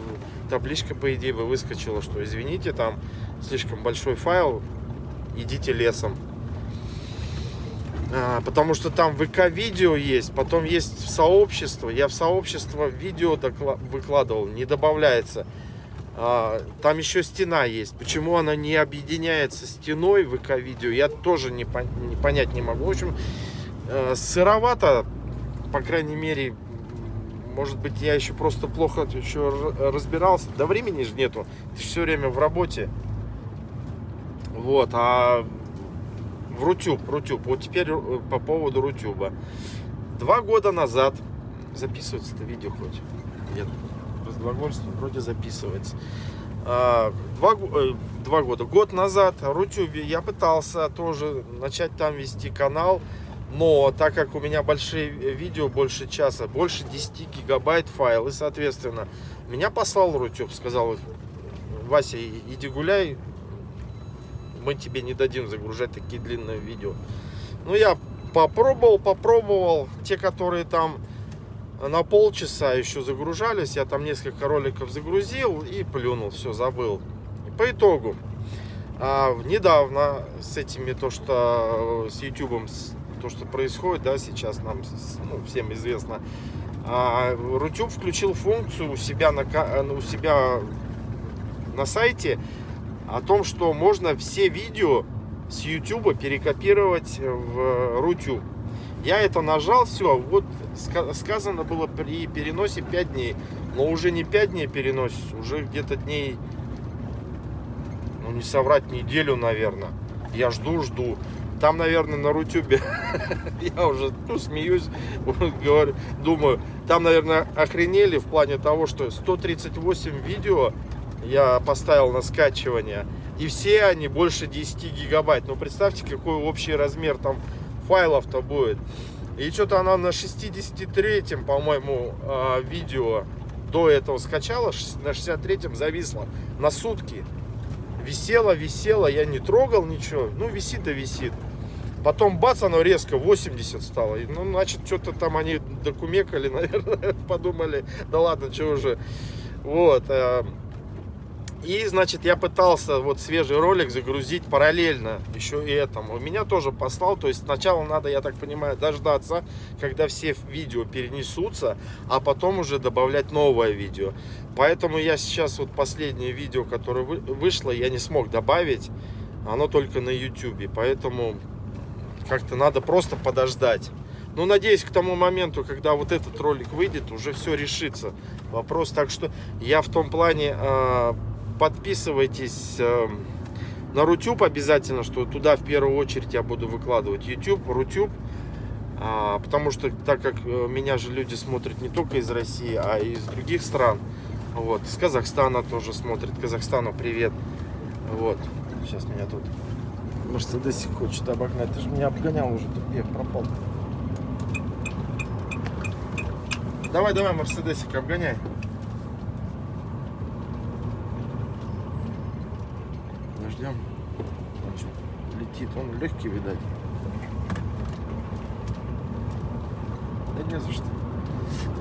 S1: табличка, по идее, бы выскочила, что извините, там слишком большой файл, идите лесом. Потому что там ВК-видео есть, потом есть в сообщество. Я в сообщество видео выкладывал, не добавляется. Там еще стена есть. Почему она не объединяется стеной ВК-видео, я тоже понять не могу. В общем, сыровато, по крайней мере. Может быть, я еще просто плохо еще разбирался. Да времени же нету. Ты все время в работе. Вот, в Рутюб. Вот теперь по поводу Рутюба. 2 года назад, записывается-то видео хоть? Нет, разглагольство вроде записывается. 2 года. Год назад в Рутюбе я пытался тоже начать там вести канал. Но так как у меня большие видео, больше часа, больше 10 гигабайт файл, и, соответственно, меня послал Рутюб, сказал: Вася, иди гуляй, мы тебе не дадим загружать такие длинные видео. Ну, я попробовал, те, которые там на полчаса еще загружались, я там несколько роликов загрузил и плюнул, все, забыл. И по итогу, недавно с этими, то, что с Ютубом, то, что происходит, да, сейчас нам, ну, всем известно, Рутюб включил функцию у себя на сайте о том, что можно все видео с Ютуба перекопировать в Рутюб. Я это нажал, все, вот сказано было при переносе 5 дней, но уже не 5 дней переносится, уже где-то дней, ну не соврать, неделю, наверное. Я жду. Там, наверное, на Рутюбе, я уже смеюсь, говорю, думаю, там, наверное, охренели в плане того, что 138 видео я поставил на скачивание, и все они больше 10 гигабайт. Ну, представьте, какой общий размер там файлов-то будет. И что-то она на 63-м, по-моему, видео до этого скачала, на 63-м зависла на сутки. Висела, я не трогал ничего, ну, висит и висит. Потом бац, оно резко 80 стало. Ну, значит, что-то там они докумекали, наверное, подумали, да ладно, что уже. Вот. И, значит, я пытался вот свежий ролик загрузить параллельно еще и этому. Меня тоже послал, то есть сначала надо, я так понимаю, дождаться, когда все видео перенесутся, а потом уже добавлять новое видео. Поэтому я сейчас вот последнее видео, которое вышло, я не смог добавить, оно только на YouTube, поэтому как-то надо просто подождать. Ну, надеюсь, к тому моменту, когда вот этот ролик выйдет, уже все решится. Вопрос, так что я в том плане... Подписывайтесь на Рутюб обязательно, что туда в первую очередь я буду выкладывать YouTube, Рутюб. Потому что, так как меня же люди смотрят не только из России, а и из других стран. Вот, из Казахстана тоже смотрят. Казахстану привет. Вот, сейчас меня тут Мерседесик хочет обогнать. Ты же меня обгонял уже, тупик пропал. Давай, Мерседесик, обгоняй. Ждем. Он что, летит, он легкий, видать. не за что.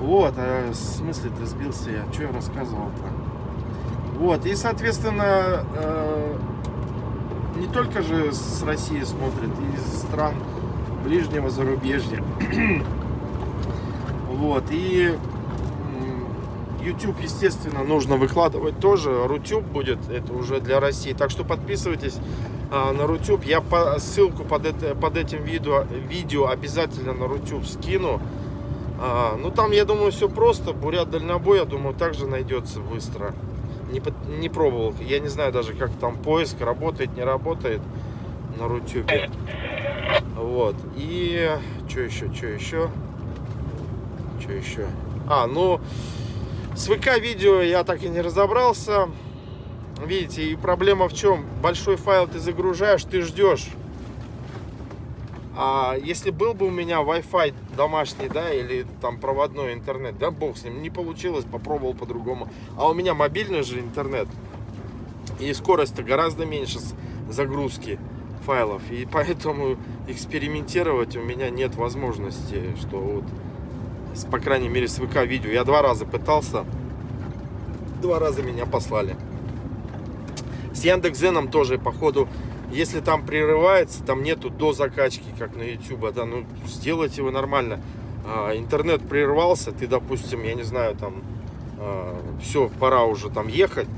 S1: Вот, а в смысле ты сбился я? Что я рассказывал-то? Вот, и, соответственно, не только же с России смотрят, и из стран ближнего зарубежья. Вот, и YouTube, естественно, нужно выкладывать тоже. Рутюб будет, это уже для России. Так что подписывайтесь на Рутюб. Я ссылку под этим видео обязательно на Рутюб скину. Ну там, я думаю, все просто. Бурят дальнобой, я думаю, также найдется быстро. Не пробовал. Я не знаю даже, как там поиск работает, не работает на Рутюбе. Вот. И что еще? Ну, с ВК-видео я так и не разобрался. Видите, и проблема в чем? Большой файл ты загружаешь, ты ждешь. А если был бы у меня Wi-Fi домашний, да, или там проводной интернет, да, бог с ним, не получилось, попробовал по-другому. А у меня мобильный же интернет. И скорость-то гораздо меньше загрузки файлов. И поэтому экспериментировать у меня нет возможности, что вот, по крайней мере, с ВК-видео. Я 2 раза пытался, 2 раза меня послали. С Яндекс.Зеном тоже, походу, если там прерывается, там нету до закачки, как на YouTube, да, ну, сделайте его нормально. Интернет прервался, ты, допустим, я не знаю, там, все, пора уже там ехать,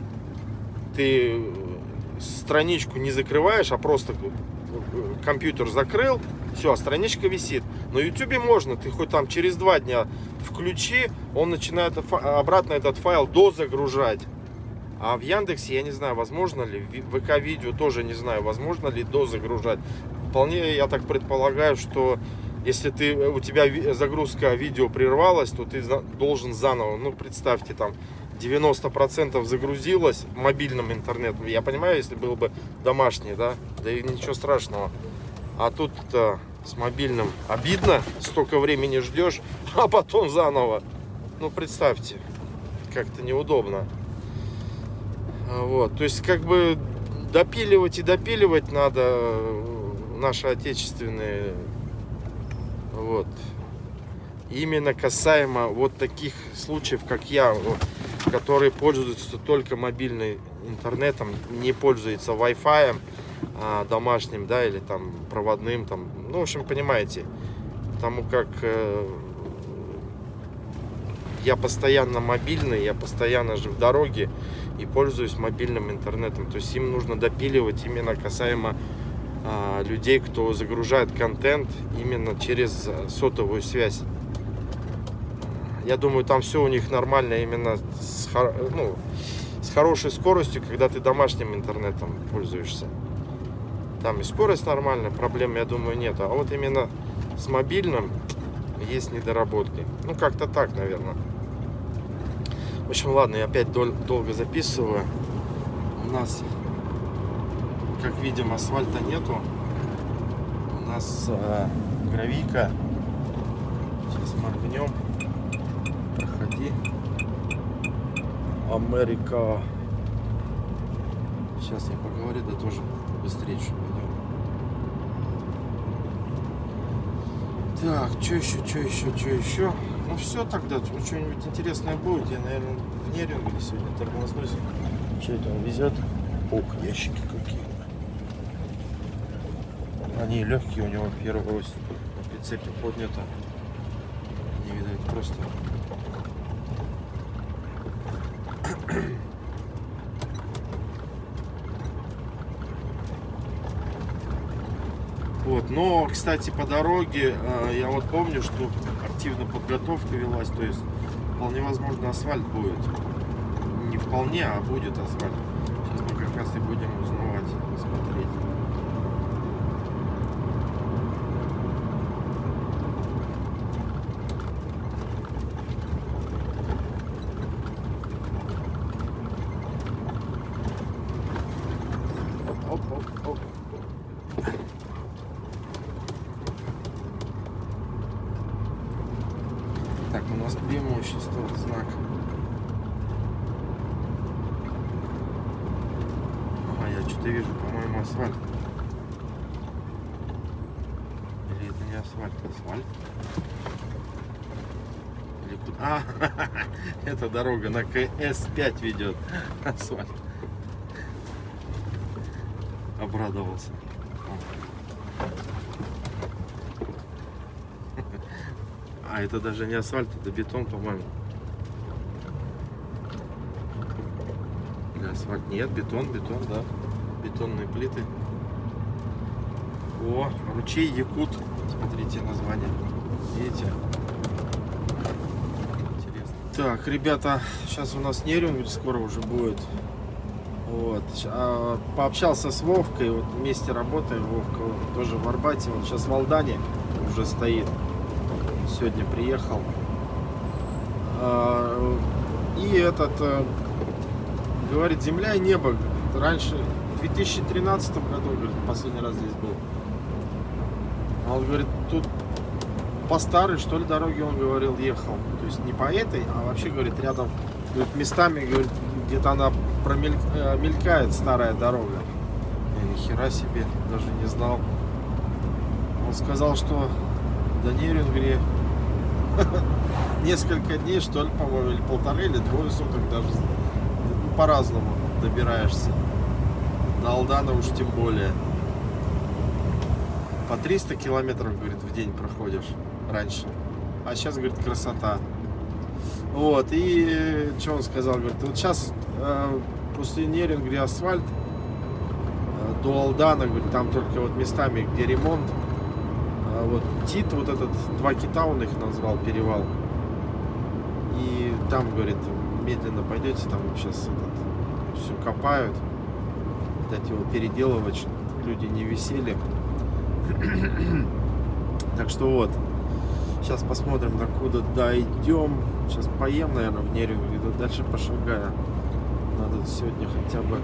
S1: ты страничку не закрываешь, а просто компьютер закрыл, все, а страничка висит. На YouTube можно, ты хоть там через 2 дня включи, он начинает обратно этот файл дозагружать. А в Яндексе, я не знаю, возможно ли, в ВК-видео тоже не знаю, возможно ли дозагружать. Вполне, я так предполагаю, что если у тебя загрузка видео прервалась, то ты должен заново, ну, представьте, там 90% загрузилось мобильным интернетом. Я понимаю, если было бы домашний, да и ничего страшного. А тут-то с мобильным обидно, столько времени ждешь, а потом заново. Ну, представьте, как-то неудобно. Вот, то есть, как бы допиливать и допиливать надо наши отечественные. Вот. Именно касаемо вот таких случаев, как я, которые пользуются только мобильным интернетом, не пользуются Wi-Fi домашним, да, или там проводным, там, ну, в общем, понимаете, потому как я постоянно мобильный, я постоянно же в дороге и пользуюсь мобильным интернетом. То есть им нужно допиливать именно касаемо людей, кто загружает контент именно через сотовую связь. Я думаю, там все у них нормально именно с хорошей скоростью, когда ты домашним интернетом пользуешься. Там и скорость нормальная, проблем, я думаю, нет. А вот именно с мобильным есть недоработки. Ну, как-то так, наверное. В общем, ладно, я опять долго записываю. У нас, как видим, асфальта нету. У нас гравийка. Сейчас моргнем. Проходи. Америка. Сейчас я поговорю, да тоже быстрее чуть пойдем. Так, что еще? Ну все тогда, что-нибудь интересное будет. Я, наверное, в Нерюнгеле сегодня тормознусь. Что это он везет? Ох, ящики какие. Они легкие, у него первая ось на прицепе поднята. Не видать просто. Вот, но, кстати, по дороге я вот помню, что активно подготовка велась, то есть вполне возможно асфальт будет. Не вполне, а будет асфальт. Сейчас мы как раз и будем узнавать, смотреть. Оп. Так, у нас преимущество, знак. Ага, я что-то вижу, по-моему, асфальт. Или это не асфальт, асфальт. никуда. А, эта дорога на КС-5 ведет. Асфальт. Обрадовался. А это даже не асфальт, это бетон, по-моему. Или асфальт? Нет, бетон, да. Бетонные плиты. О, ручей Якут. Смотрите название. Видите? Интересно. Так, ребята, сейчас у нас Нерюнгри скоро уже будет. Вот. Пообщался с Вовкой, вот вместе работаем. Вовка вот, тоже в Арбате, он сейчас в Алдане уже стоит. Сегодня приехал. И этот говорит, земля и небо. Раньше, в 2013 году, говорит, последний раз здесь был. А он говорит, тут по старой, что ли, дороге, он говорил, ехал. То есть не по этой, а вообще, говорит, рядом, говорит, местами, говорит, где-то она мелькает, старая дорога. Я ни хера себе, даже не знал. Он сказал, что до Нерюнгри несколько дней, что ли, по-моему, или полторы, или двое суток даже, по-разному добираешься. До Алдана уж тем более. По 300 километров, говорит, в день проходишь раньше. А сейчас, говорит, красота. Вот, и что он сказал, говорит, вот сейчас после Нерюнгри асфальт до Алдана, говорит, там только вот местами, где ремонт. Вот Тит, вот этот, два кита он их назвал, перевал. И там, говорит, медленно пойдете, там сейчас этот, все копают. Дать его переделывать, чтобы люди не висели. Так что вот. Сейчас посмотрим, докуда дойдем. Сейчас поем, наверное, в Нерюнгри, дальше пошагаю. Надо сегодня хотя бы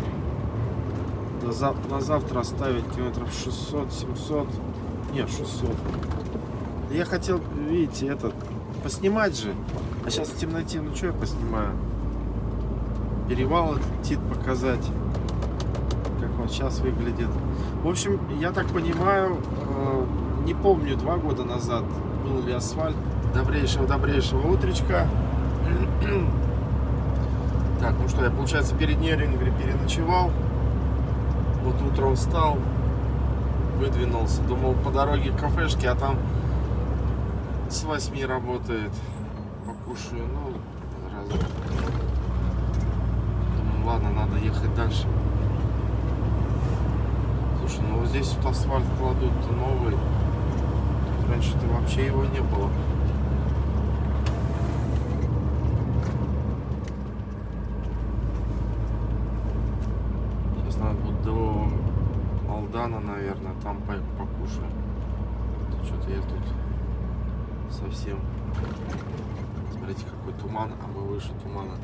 S1: на завтра оставить километров 600-700. Не, 600. Я хотел, видите, этот поснимать же. А сейчас в темноте, ну что я поснимаю? Перевал этот Тит показать. Как он сейчас выглядит. В общем, я так понимаю, не помню, 2 года назад был ли асфальт. Добрейшего утречка. Так, ну что, я, получается, перед Нерюнгри переночевал. Вот утром встал, выдвинулся. Думал, по дороге к кафешке, а там с 8 работает. Покушаю, ну, разок. Думаю, ладно, надо ехать дальше. Слушай, ну вот здесь вот асфальт кладут-то новый. Тут раньше-то вообще его не было. Сейчас надо будет до Алдана, наверное, там покушаю. Что-то я тут совсем... Смотрите, какой туман, а мы выше тумана.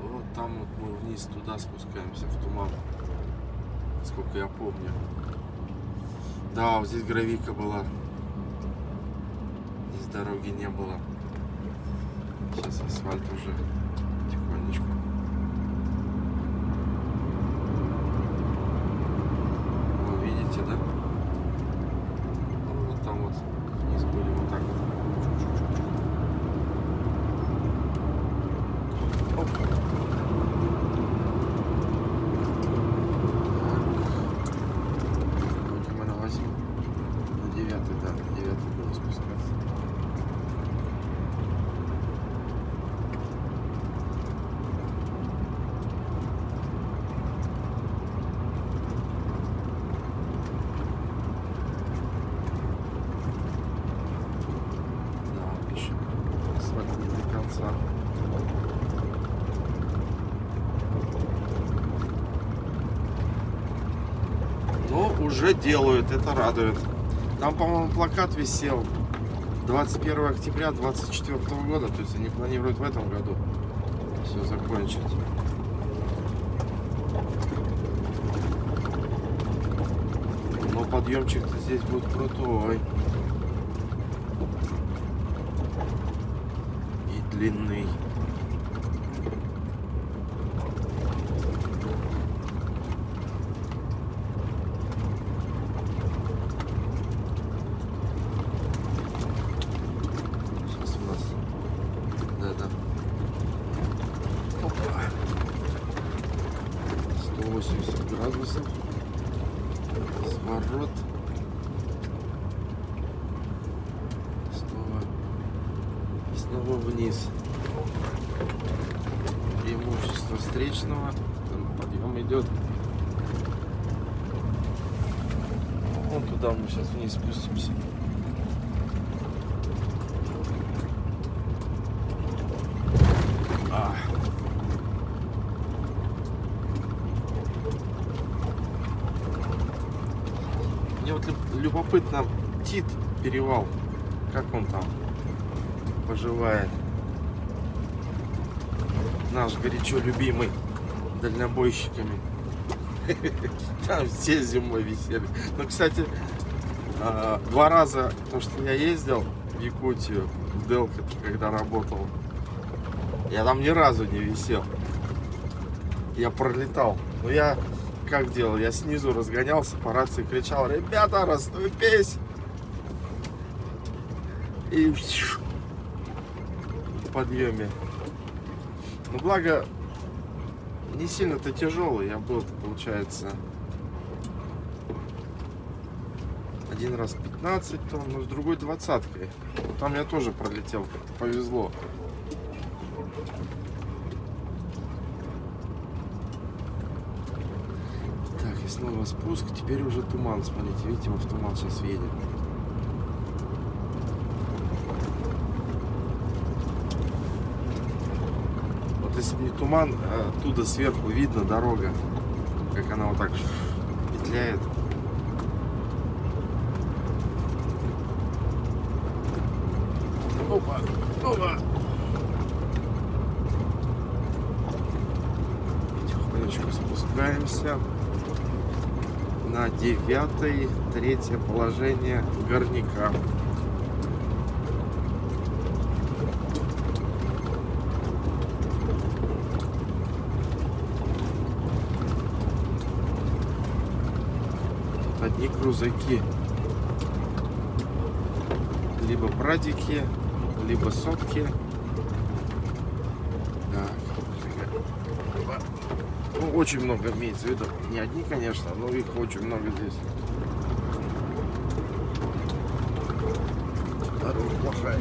S1: Вот там вот мы вниз туда спускаемся, в туман. Сколько я помню. Да, вот здесь гравийка была. Здесь дороги не было. Сейчас асфальт уже потихонечку. Вы видите, да? Ну, вот там вот вниз будем вот так вот. Оп. На 8, на 9, да, на 9 было спускаться. Да, пишет, асфальт не до конца. Но уже делают, это радует. Там, по-моему, плакат висел 21 октября 2024 года, то есть они планируют в этом году все закончить. Но подъемчик-то здесь будет крутой. И длинный. 80 градусов. Сворот. Снова вниз. Преимущество встречного. Там подъем идет. Вон туда мы сейчас вниз спустимся. Мне вот любопытно, Тит перевал, как он там поживает. Наш горячо любимый дальнобойщиками. Там все зимой висели. Ну, кстати, 2 раза то, что я ездил в Якутию, в Делфи, когда работал, я там ни разу не висел. Я пролетал. Но я как делал? Я снизу разгонялся, по рации кричал: ребята, расступись! И в подъеме. Ну, благо, не сильно-то тяжелый. Я был, получается, один раз 15 тонн, но с другой 20-кой. Там я тоже пролетел, как-то повезло. Так, и снова спуск. Теперь уже туман. Смотрите, видите, мы в туман сейчас едем. Вот если бы не туман, оттуда сверху видно дорога, как она вот так петляет. Опа, опа. Потихонечку спускаемся на 9-е, 3-е положение горняка. Тут одни крузаки. Либо прадики, либо сотки. Так. Ну, очень много имеется в виду. Не одни, конечно, но их очень много здесь. Дорога плохая.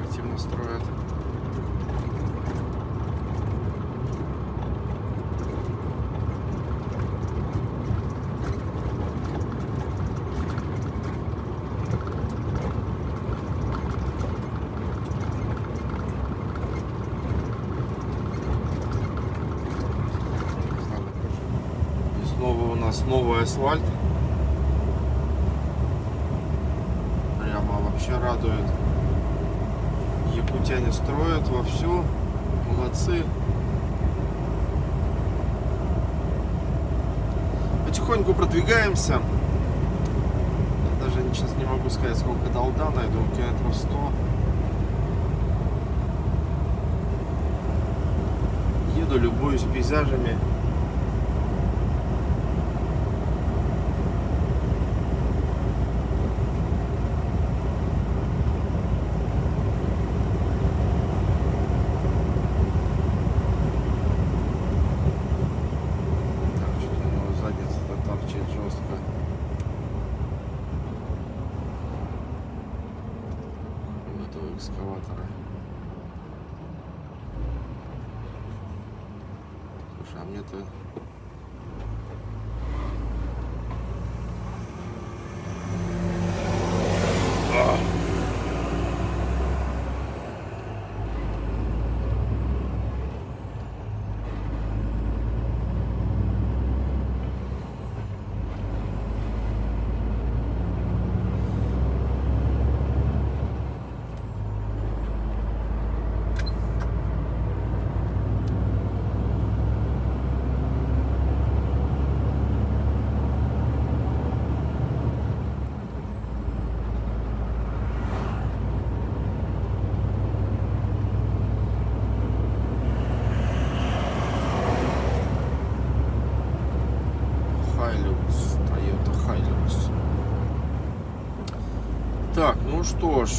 S1: Активно строят. Снова у нас новый асфальт. Прямо вообще радует. Якутяне строят вовсю. Молодцы. Потихоньку продвигаемся. Я даже сейчас не могу сказать, сколько до Алдана. Я думаю, километров 100. Еду, любуюсь пейзажами. Экскаватора. Слушай, а мне-то Так, ну что ж.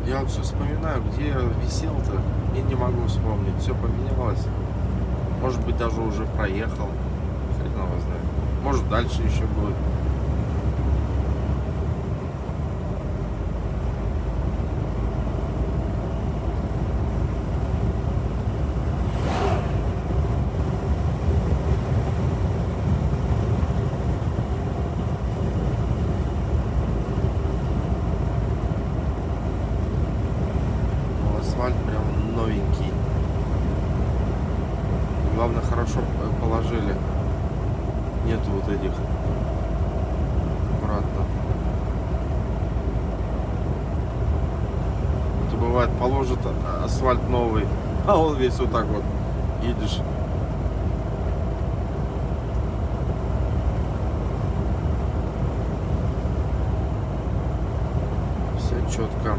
S1: Я вот все вспоминаю, где я висел-то, и не могу вспомнить. Все поменялось. Может быть, даже уже проехал. Хрен его знает. Может, дальше еще будет. Асфальт прям новенький. Главное, хорошо положили. Нету вот этих обратно. Это бывает, положит асфальт новый, а он весь вот так вот. Едешь. Все четко.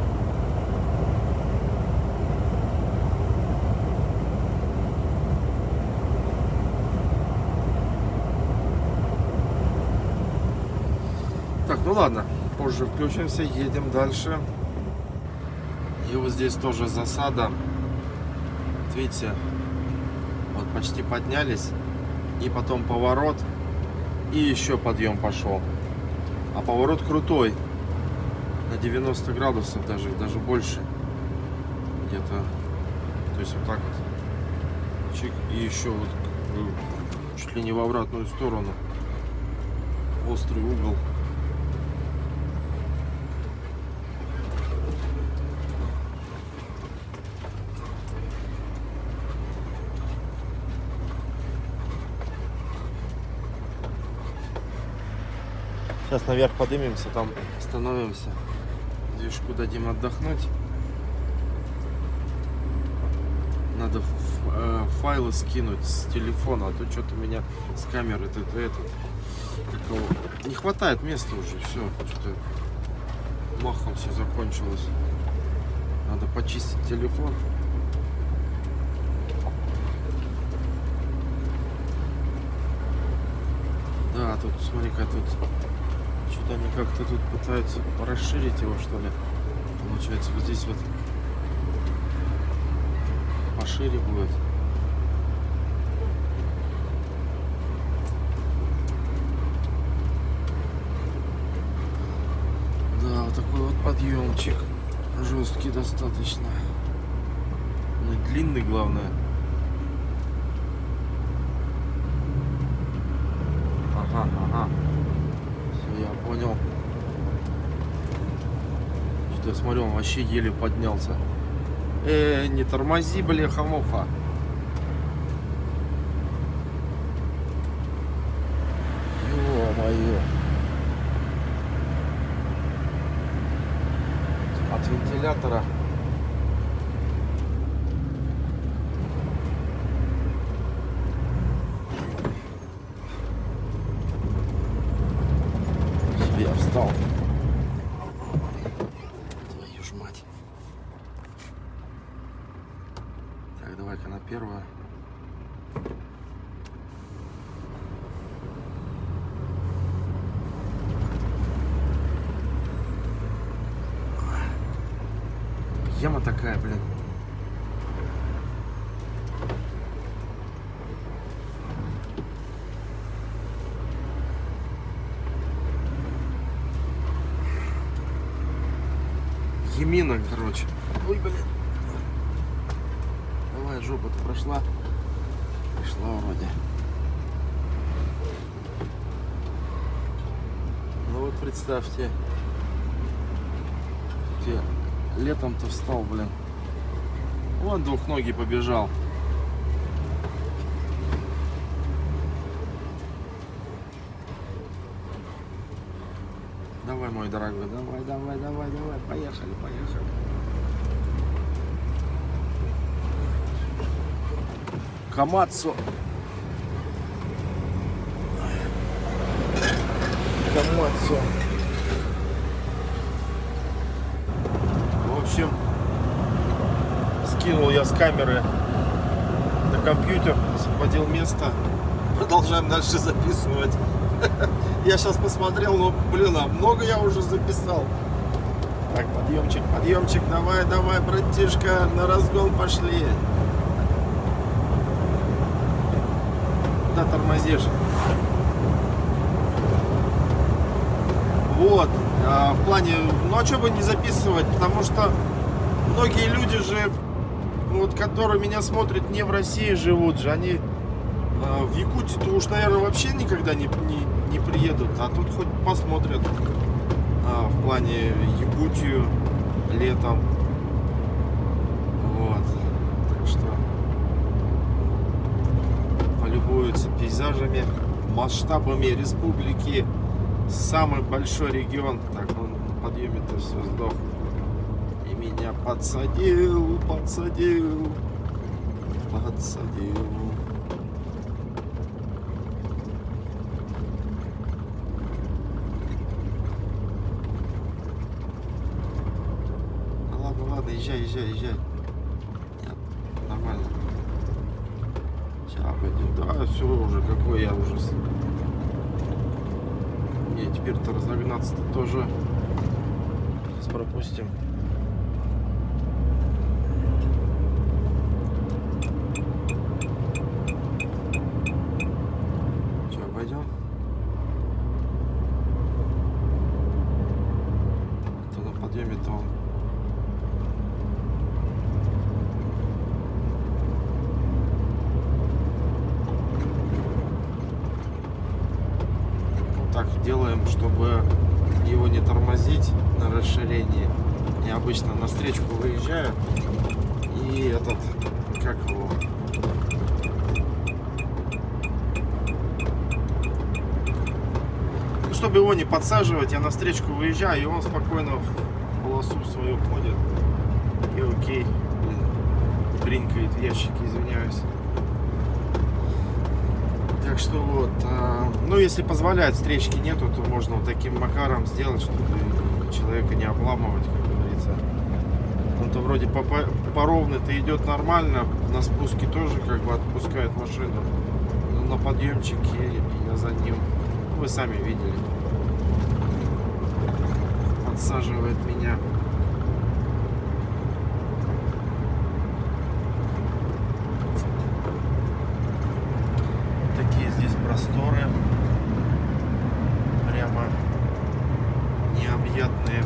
S1: Так, ну ладно, позже включимся, едем дальше. И вот здесь тоже засада. Вот видите, вот почти поднялись. И потом поворот. И еще подъем пошел. А поворот крутой. На 90 градусов даже больше. Где-то. То есть вот так вот. Чик. И еще вот чуть ли не в обратную сторону. Острый угол. Сейчас наверх поднимемся, там остановимся. Движку дадим отдохнуть. Надо файлы скинуть с телефона, а то что-то у меня с камеры не хватает места уже, все, что-то махом все закончилось. Надо почистить телефон. Да, тут смотри-ка, тут что-то они как-то тут пытаются расширить его, что ли. Получается, вот здесь вот пошире будет. Да, вот такой вот подъемчик. Жесткий достаточно. Ну и длинный, главное. Ага. Все, я понял. Что я смотрю, он вообще еле поднялся. Не тормози, бляха-муха. Ё-моё. От вентилятора. Я встал. Твою ж мать. Так, давай-ка на первую. Яма такая, блин. Емина, короче. Ой, блин. Давай, жопа-то прошла. Пришла вроде. Ну вот представьте. Я летом-то встал, блин. Вон двухногий побежал. Давай, мой дорогой, давай, поехали. Камацу. В общем, скинул я с камеры на компьютер, освободил место. продолжаем дальше записывать. Я сейчас посмотрел, ну, блин, а много я уже записал. Так, подъемчик, давай, братишка, на разгон пошли. Куда тормозишь? Вот, в плане, ну а что бы не записывать, потому что многие люди же, вот, которые меня смотрят, не в России живут же, они в Якутию-то уж, наверное, вообще никогда не приедут, а тут хоть посмотрят в плане Якутию летом. Вот, так что полюбуются пейзажами, масштабами республики. Самый большой регион. Так, он на подъеме-то все сдох. И меня подсадил. Ладно, езжай. Нет, нормально. Сейчас пойдем. Да, все уже, какой я ужас. Не, теперь-то разогнаться-то тоже. Сейчас пропустим. Че, обойдем? А то на подъеме-то он. Так делаем, чтобы его не тормозить на расширении. Я обычно на встречку выезжаю и этот, как его, ну, чтобы его не подсаживать, я на встречку выезжаю, и он спокойно в полосу свою ходит. И окей, блин, бринкает в ящике, извиняюсь. Так что вот, ну если позволяет, встречки нету, то можно вот таким макаром сделать, чтобы человека не обламывать, как говорится. Он-то вроде по ровной-то идет нормально, на спуске тоже как бы отпускает машину, но на подъемчике я за ним, вы сами видели, подсаживает меня. Здесь просторы, прямо необъятные.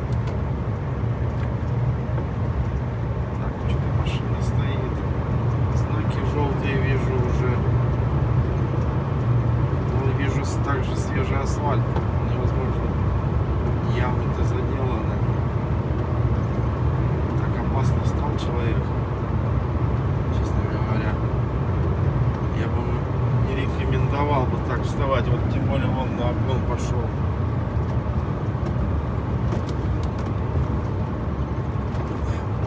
S1: Так, что-то машина стоит, знаки желтые вижу уже. Но вижу также свежий асфальт, невозможно, ямы-то заделаны. Так опасно встал человек, честно говоря. Я бы не рекомендовал бы так вставать, вот тем более вон на обгон пошел.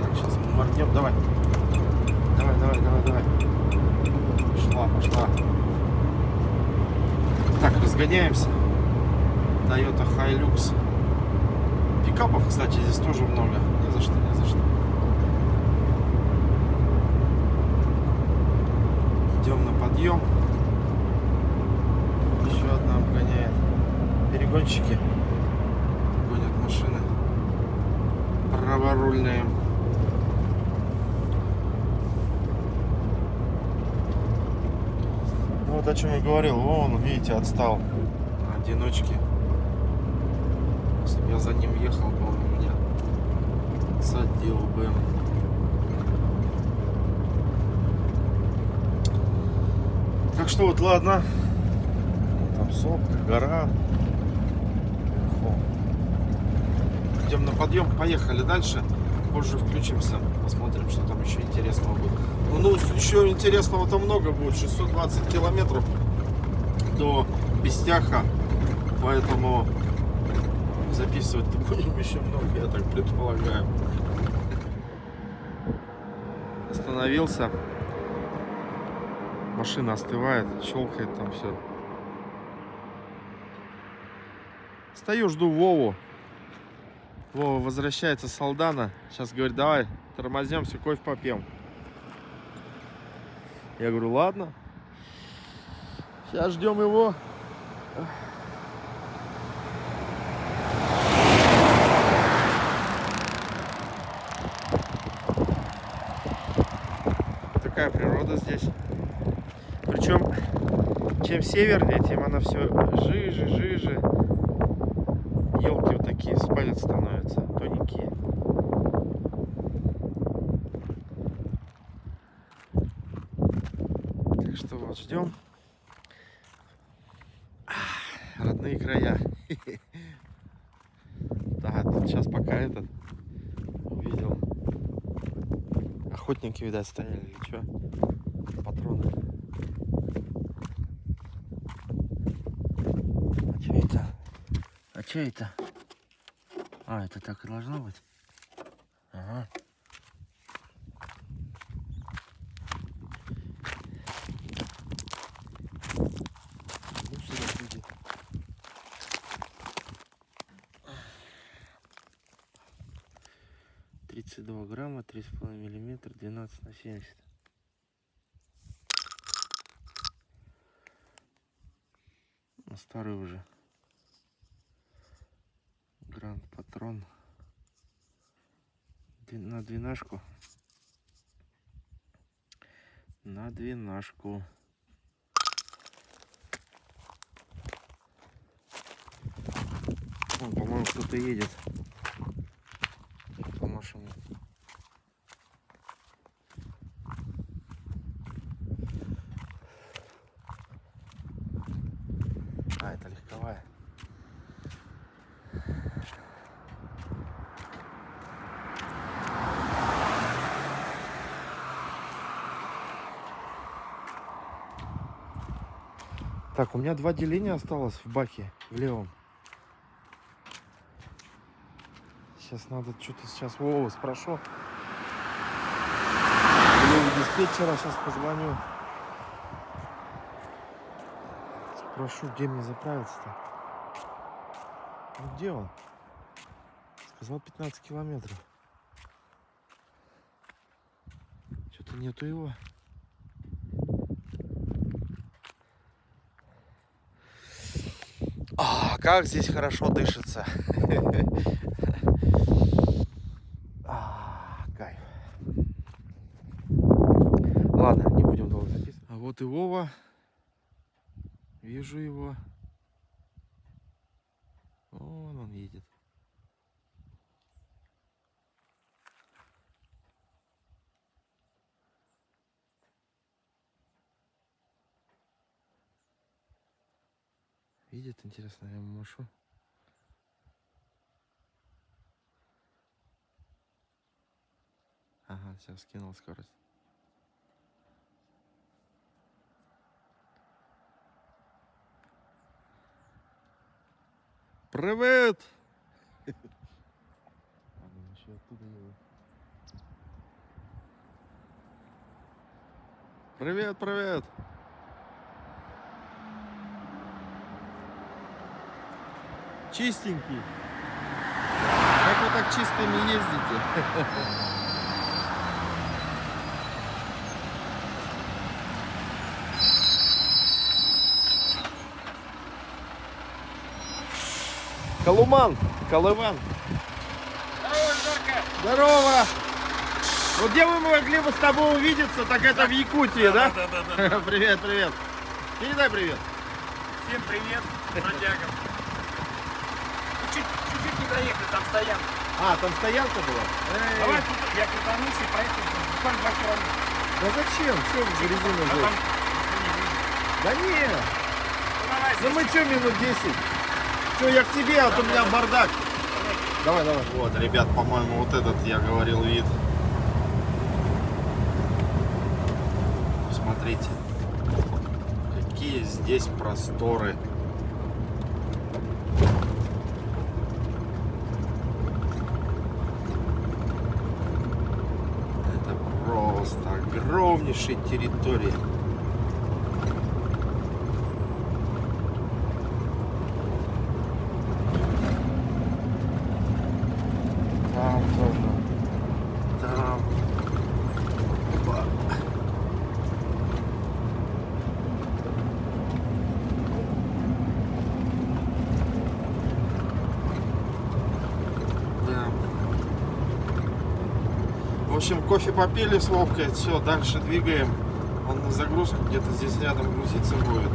S1: Так, сейчас мы моргнем, давай. Пошла. Так, разгоняемся. Toyota Hilux. Пикапов, кстати, здесь тоже много. Не за что. Идем на подъем. Еще одна обгоняет. Перегонщики гонят машины праворульные. Ну вот о чем я говорил. Вон, видите, отстал на одиночке. Если бы я за ним ехал, то он меня садил бы. Так что вот, ладно. Там сопка, гора. Идем на подъем, поехали дальше. Позже включимся, посмотрим, что там еще интересного будет. Ну, еще интересного-то много будет. 620 километров до Пестяха. Поэтому записывать-то будем еще много, я так предполагаю. Остановился. Машина остывает, щелкает там все. Стою, жду Вову. Вова возвращается с Алдана. Сейчас говорит, давай тормознемся, кофе попьем. Я говорю, ладно. Сейчас ждем его. Такая природа здесь. Причем, чем севернее, тем она все жиже. Елки вот такие с палец становятся, тоненькие. Так что вот, ждем. Родные края. Да, тут сейчас пока этот увидел. Охотники, видать, стояли или что? Патроны. А что это? А что это? А, это так и должно быть? Ага. Мусорят люди. $32 грамма, 3,5 миллиметра, 12/70. Старый уже. Гранд патрон. На двенашку. На двенашку. Вон, по-моему, кто-то едет. По машине. А, это легковая. Так, у меня 2 деления осталось в баке, в левом. Сейчас надо что-то сейчас Вову спрошу. Или у диспетчера сейчас позвоню. Спрошу, где мне заправиться-то. Ну где он? Сказал 15 километров. Что-то нету его. А, как здесь хорошо дышится. Кайф. Ладно, не будем долго записывать. А вот и Вова. Вижу его. Вон он едет. Видит, интересно, я ему машу. Ага, сейчас скинул скорость. Привет! Еще оттуда едет. Привет, привет! Чистенький. Как вы так чистыми ездите? Колуман, Колыван.
S2: Здорово, Жорка!
S1: Здорово! Вот где мы могли бы с тобой увидеться, так это в Якутии, да?
S2: Да.
S1: Привет, привет. Передай привет.
S2: Всем привет, бродягам. Чуть-чуть не доехали, там стоянка.
S1: А, там стоянка была?
S2: Давай тут я крутанусь и поехал буквально 2 километра.
S1: Да зачем? Что в резину
S2: А
S1: жечь?
S2: там...
S1: Да нет.
S2: Ну, давай,
S1: Ну мы что, минут 10? Что, я к тебе, а то у меня бардак. Давай, давай. Вот, ребят, по-моему, вот этот, я говорил, вид. Смотрите, какие здесь просторы. Это просто огромнейшая территория. Там тоже. Там. Опа. В общем, кофе попили с Вовкой, все, дальше двигаем. Он на загрузку где-то здесь рядом грузиться будет.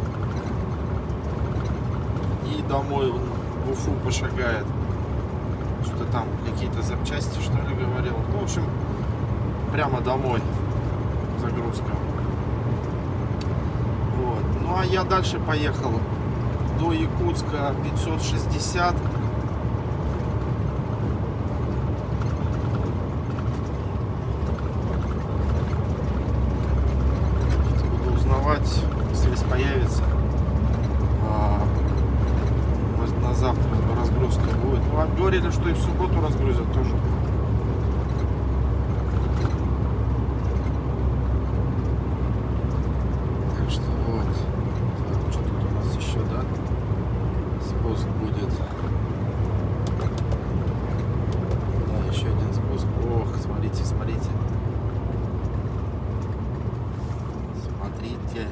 S1: И домой он в Уфу пошагает. Что-то там какие-то запчасти, что ли, говорил. Ну, в общем, прямо домой загрузка. Вот. Ну, а я дальше поехал до Якутска 560. Связь появится, на завтра разгрузка будет. Ну, а говорили, что и в субботу разгрузят тоже. Так что вот. Так, что тут у нас еще, да? Спуск будет. Да, еще один спуск. Ох, смотрите, смотрите. Смотрите.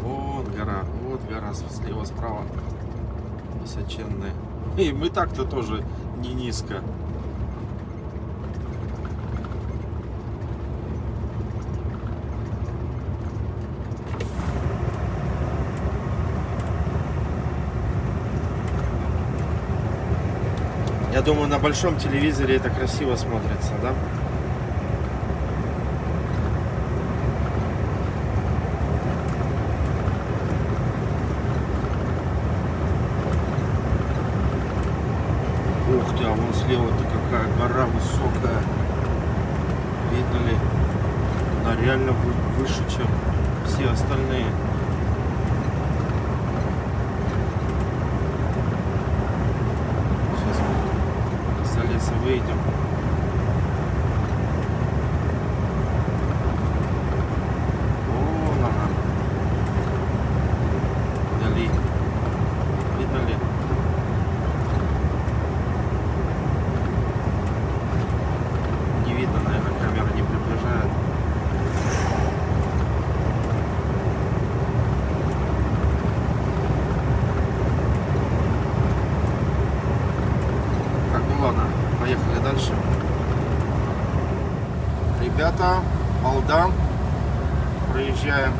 S1: Вот гора слева, справа. Высоченная. И мы так-то тоже не низко. Я думаю, на большом телевизоре это красиво смотрится, да? Ух ты, а вон слева-то какая гора высокая. Видно ли? Она реально выше, чем все остальные. Сейчас мы за леса выйдем. Вон она. Вдали. Видно ли? Не видно, наверное, камера не приближает. Так, ну ладно, поехали дальше. Ребята, Алдан, проезжаем.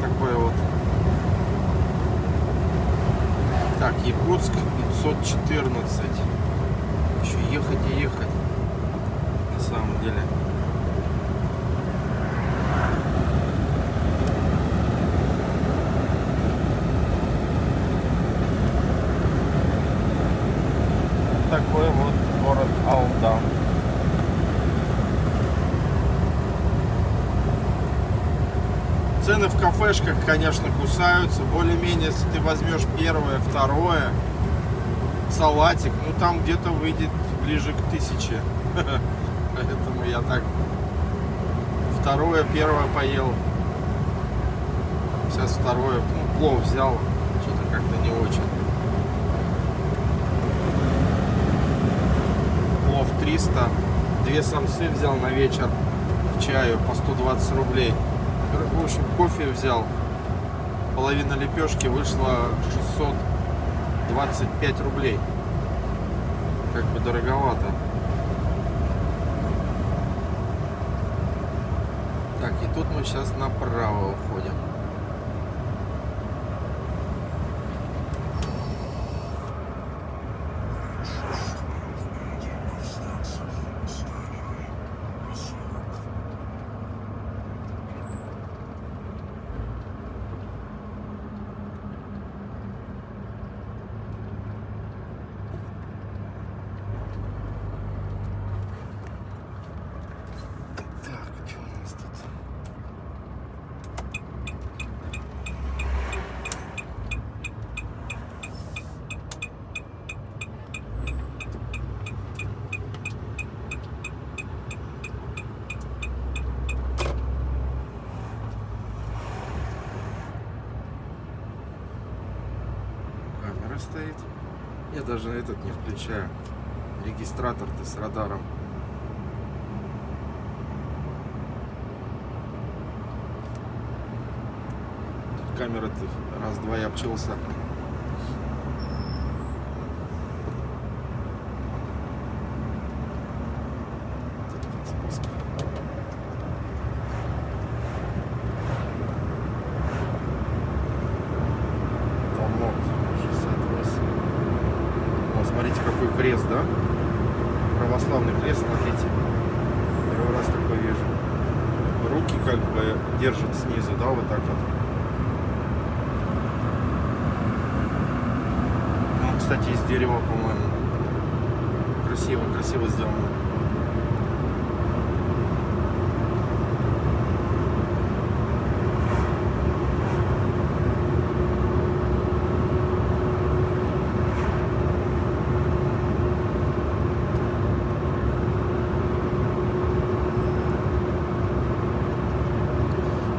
S1: Такое вот. Так, Якутск 514. Еще ехать и ехать. На самом деле. Такой вот город Алдан. Цены в кафешках, конечно, кусаются. Более-менее, если ты возьмешь первое, второе, салатик, ну там где-то выйдет ближе к 1000. Поэтому я так второе, первое поел. Сейчас второе, ну, плов взял. Что-то как-то не очень. Плов 300. 2 самсы взял на вечер к чаю по 120 рублей. В общем, кофе взял. Половина лепешки вышла 625 рублей. Как бы дороговато. Так, и тут мы сейчас направо уходим. Так, что у нас тут? Камера стоит. Я даже этот не включаю. Регистратор-то с радаром. камеры раз-два и обчелся. Там вот 68. Вот, смотрите, какой крест, да? Православный крест, смотрите. Первый раз такой вижу. Руки как бы держат снизу, да, вот так вот. Ну, кстати, из дерева, по-моему. Красиво, красиво сделано.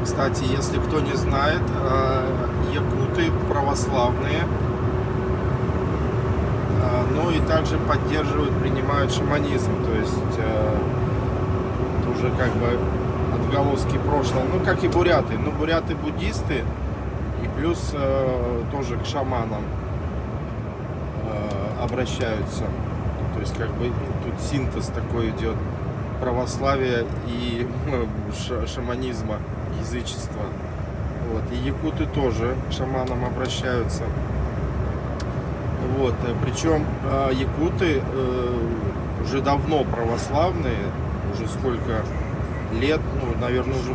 S1: Кстати, если кто не знает, якуты православные, но и также поддерживают, принимают шаманизм, то есть это уже как бы отголоски прошлого, ну как и буряты, но буряты буддисты и плюс тоже к шаманам обращаются, то есть как бы тут синтез такой идет православия и шаманизма, язычества. Вот. И якуты тоже к шаманам обращаются. Вот. Причем якуты уже давно православные, уже сколько лет, ну, наверное, уже,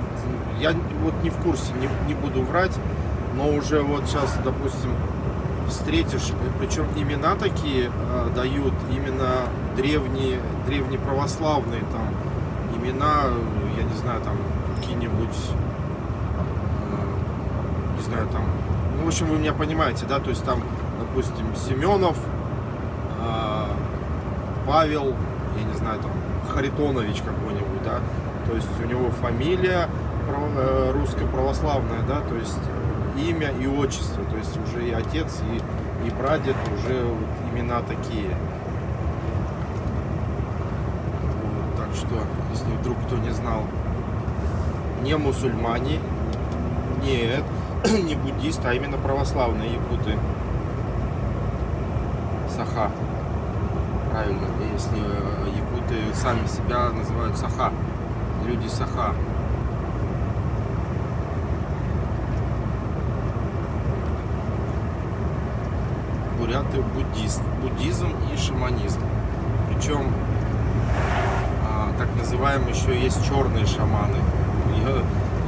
S1: я вот не в курсе, не буду врать, но уже вот сейчас, допустим, встретишь, причем имена такие дают, именно древние православные, там, имена, я не знаю, там, какие-нибудь, не знаю, там, ну, в общем, вы меня понимаете, да, то есть там, допустим, Семенов, Павел, я не знаю, там, Харитонович какой-нибудь, да, то есть у него фамилия русско-православная, да, то есть имя и отчество, то есть уже и отец, и прадед, уже вот имена такие. Вот, так что, если вдруг кто не знал, не мусульмане, нет, не буддисты, а именно православные якуты. Саха. Правильно, если якуты сами себя называют саха. Люди саха. Буряты буддизм и шаманизм. Причем так называемые еще есть черные шаманы.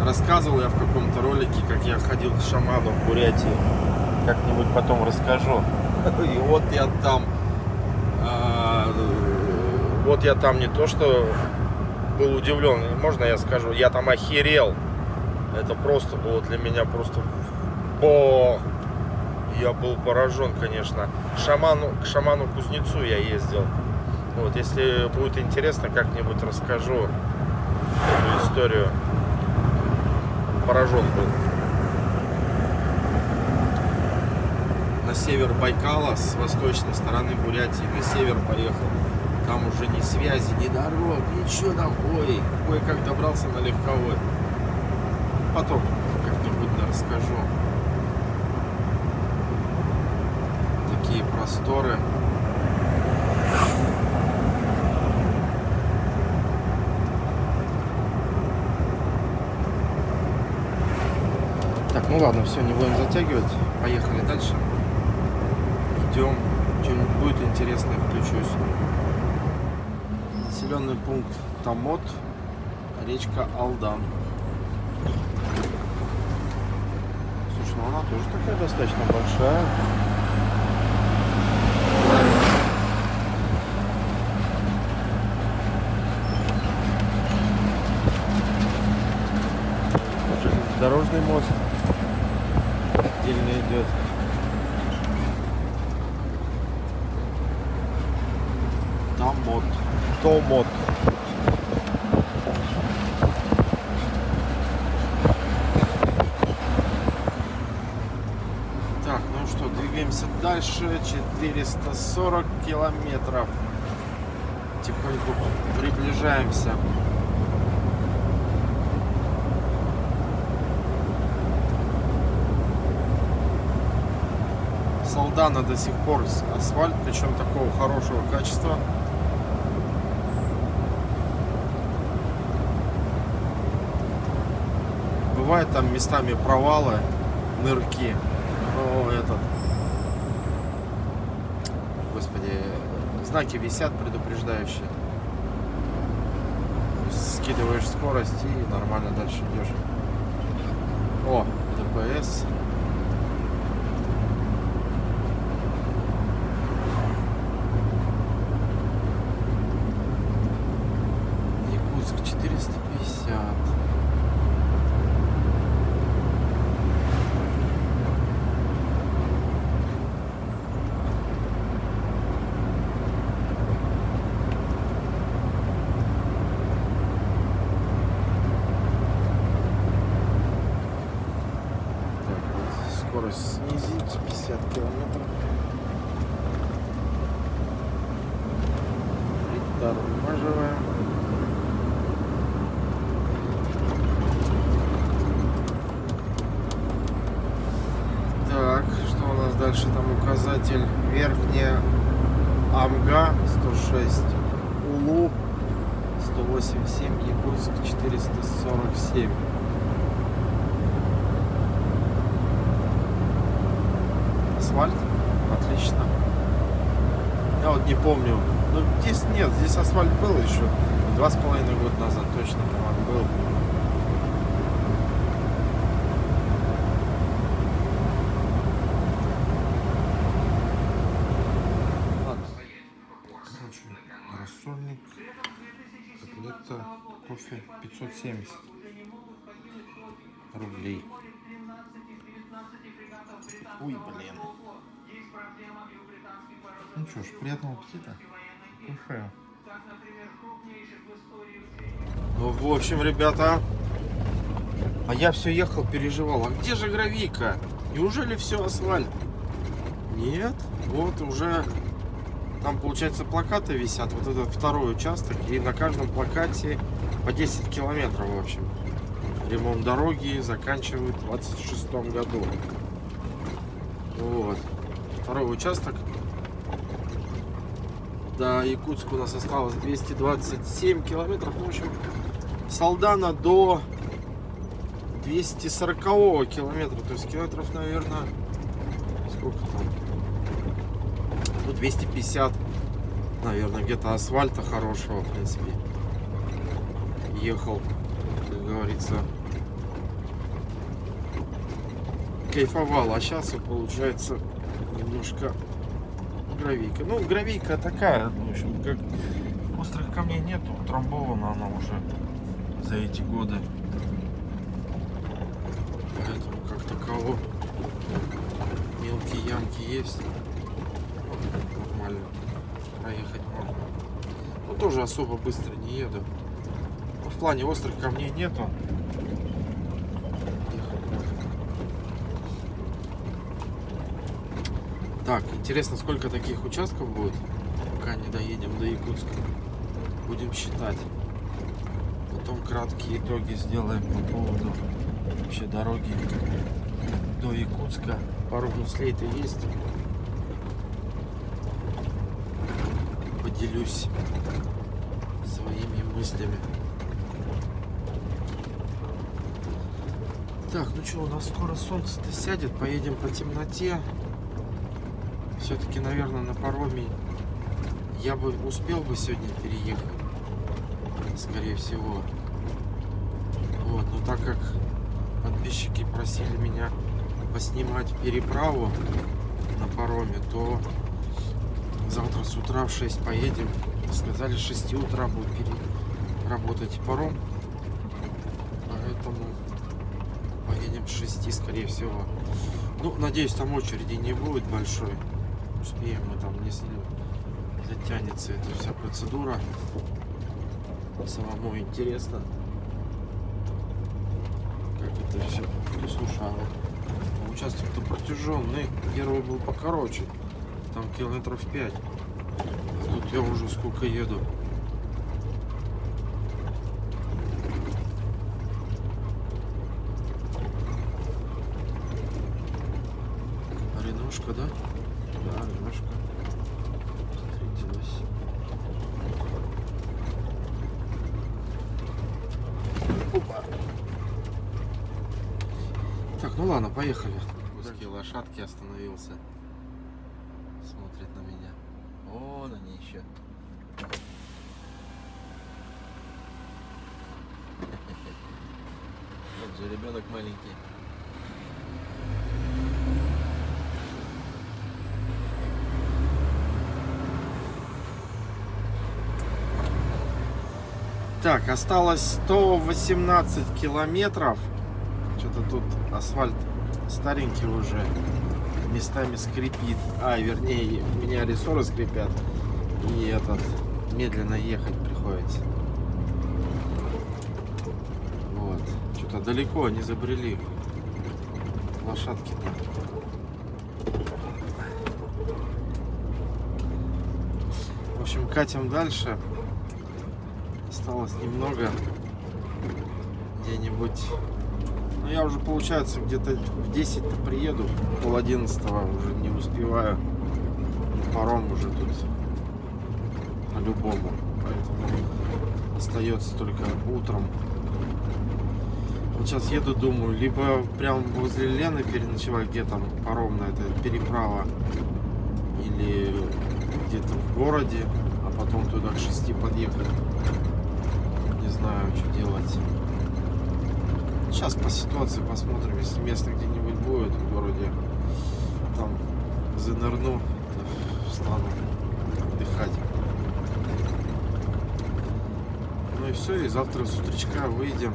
S1: Рассказывал я в каком-то ролике, как я ходил к шаману в Бурятии. Как-нибудь потом расскажу. И вот я там не то что был удивлен, можно я скажу, я там охерел. Это просто было для меня просто бог. Я был поражен, конечно. К шаману-кузнецу я ездил. Вот, если будет интересно, как-нибудь расскажу эту историю. Поражен был. На север Байкала, с восточной стороны Бурятии, на север поехал. Там уже ни связи, ни дорог, ничего там. Ой, кое-как добрался на легковой. Потом как-нибудь расскажу. Такие просторы. Так, ну ладно, все, не будем затягивать. Поехали дальше. Идем. Что-нибудь будет интересное, включусь. Населенный пункт Тамот, речка Алдан. Слушай, ну она тоже такая достаточно большая. Дорожный мост отдельно идет. Томот. Так, ну что, двигаемся дальше. 440 километров. Тихонько приближаемся. Салдана до сих пор асфальт, причем такого хорошего качества. Бывает там местами провалы, нырки. Но этот, господи, знаки висят предупреждающие. То есть скидываешь скорость и нормально дальше идешь. О, ДПС. Якутск 450. Так, вот, скорость снизить 50 километров. Притормаживаем. Так, что у нас дальше там указатель? Верхняя Амга 106, Улу 187, Якутск 447. Асфальт? Отлично. Я вот не помню. Ну здесь нет, здесь асфальт был еще 2,5 года назад точно, по-моему, был. Ладно. Короче, рассольник, котлета, кофе 570 рублей. Ой, блин. Ну что ж, приятного аппетита. Кушаем. Ну, в общем, ребята, а я все ехал, переживал. А где же гравийка? Неужели все асфальт? Нет, вот уже там, получается, плакаты висят. Вот этот второй участок. И на каждом плакате по 10 километров, в общем. Ремонт дороги заканчивают в 26 году. Вот. Второй участок. До Якутска у нас осталось 227 километров. Ну, в общем, с Алдана до 240 километра. То есть километров, наверное, сколько там? Ну, 250, наверное, где-то асфальта хорошего, в принципе. Ехал, как говорится, кайфовал. А сейчас, получается, немножко гравийка. Ну, гравийка такая, в общем, как острых камней нету, утрамбована она уже за эти годы. Поэтому как таково мелкие ямки есть. Нормально проехать можно. Ну, тоже особо быстро не еду. Но в плане острых камней нету. Так, интересно, сколько таких участков будет, пока не доедем до Якутска. Будем считать. Потом краткие итоги сделаем по поводу вообще дороги до Якутска. Пару мыслей-то есть. Поделюсь своими мыслями. Так, ну что, у нас скоро солнце-то сядет, поедем по темноте. Все-таки, наверное, на пароме я бы успел бы сегодня переехать, скорее всего. Вот, но так как подписчики просили меня поснимать переправу на пароме, то завтра с утра в 6 поедем. Сказали, с 6 утра будет работать паром, поэтому поедем с 6, скорее всего. Ну, надеюсь, там очереди не будет большой. Успеем мы там, если затянется эта вся процедура. Самому интересно, как это все. Ну, слушай, а участок-то протяженный. Первый был покороче, там километров 5. А тут я уже сколько еду. Реношка, да? немножко встретилась. Опа. Так, ну ладно, поехали. Узкие лошадки, остановился. Смотрит на меня. Вон они еще. Вот же ребенок маленький. Так, осталось 118 километров. Что-то тут асфальт старенький уже. Местами скрипит. Вернее, у меня рессоры скрипят. И медленно ехать приходится. Вот. Что-то далеко не забрели. Лошадки-то. В общем, катим дальше. Осталось немного. Где-нибудь. Ну, я уже, получается, где-то в 10-то приеду. 10:30 уже не успеваю. Паром уже тут по-любому. Поэтому остается только утром. Вот сейчас еду, думаю, либо прям возле Лены переночевать, где там паром на этой переправа, или где-то в городе, а потом туда к 6 подъехать. Не знаю, что делать. Сейчас по ситуации посмотрим, если место где-нибудь будет в городе, там занырну, встану отдыхать. Ну и все, и завтра с утречка выйдем.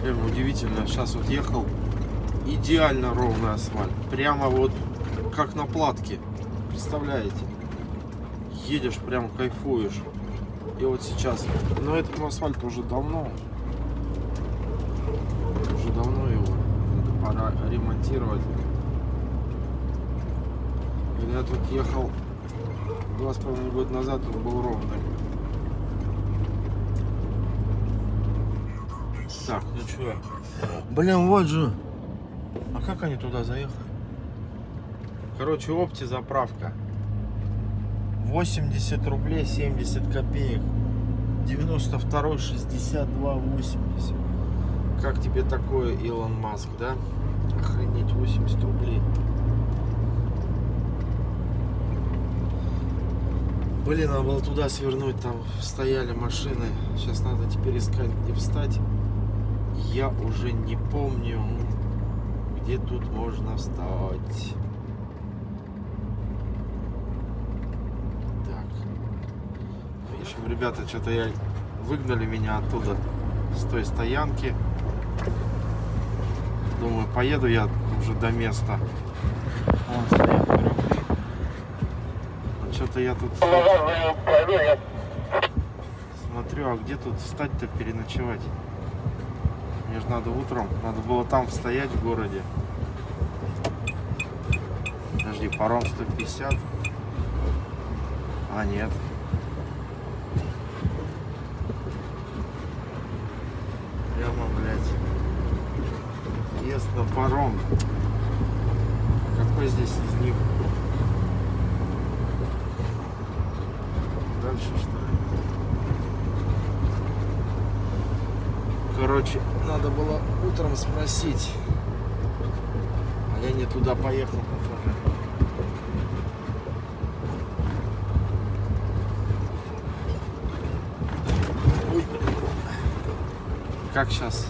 S1: Прям удивительно, сейчас вот ехал, идеально ровный асфальт, прямо вот как на платке, представляете, едешь прям кайфуешь. И вот сейчас, но этот асфальт уже давно его надо пора ремонтировать. Когда я тут ехал 2,5 года назад, он был ровный. Так, ну чё? Блин, вот же. А как они туда заехали? Короче, опти заправка. 80 рублей 70 копеек. 92 62 80. Как тебе такое, Илон Маск, да? Охренеть, 80 рублей. Блин, надо было туда свернуть, там стояли машины. Сейчас надо теперь искать, где встать. Я уже не помню, где тут можно встать. Так. В общем, ребята, что-то выгнали меня оттуда, с той стоянки. Думаю, поеду я уже до места. Вон стоят корабли. Что-то я тут смотрю, а где тут встать-то переночевать? Мне же надо утром, надо было там стоять в городе. Подожди, паром 150. А, нет. Прямо, блядь, въезд на паром. Какой здесь из них? Дальше что ли? Короче, надо было утром спросить. А я не туда поехал, пацаны. Ой, блин. Как сейчас?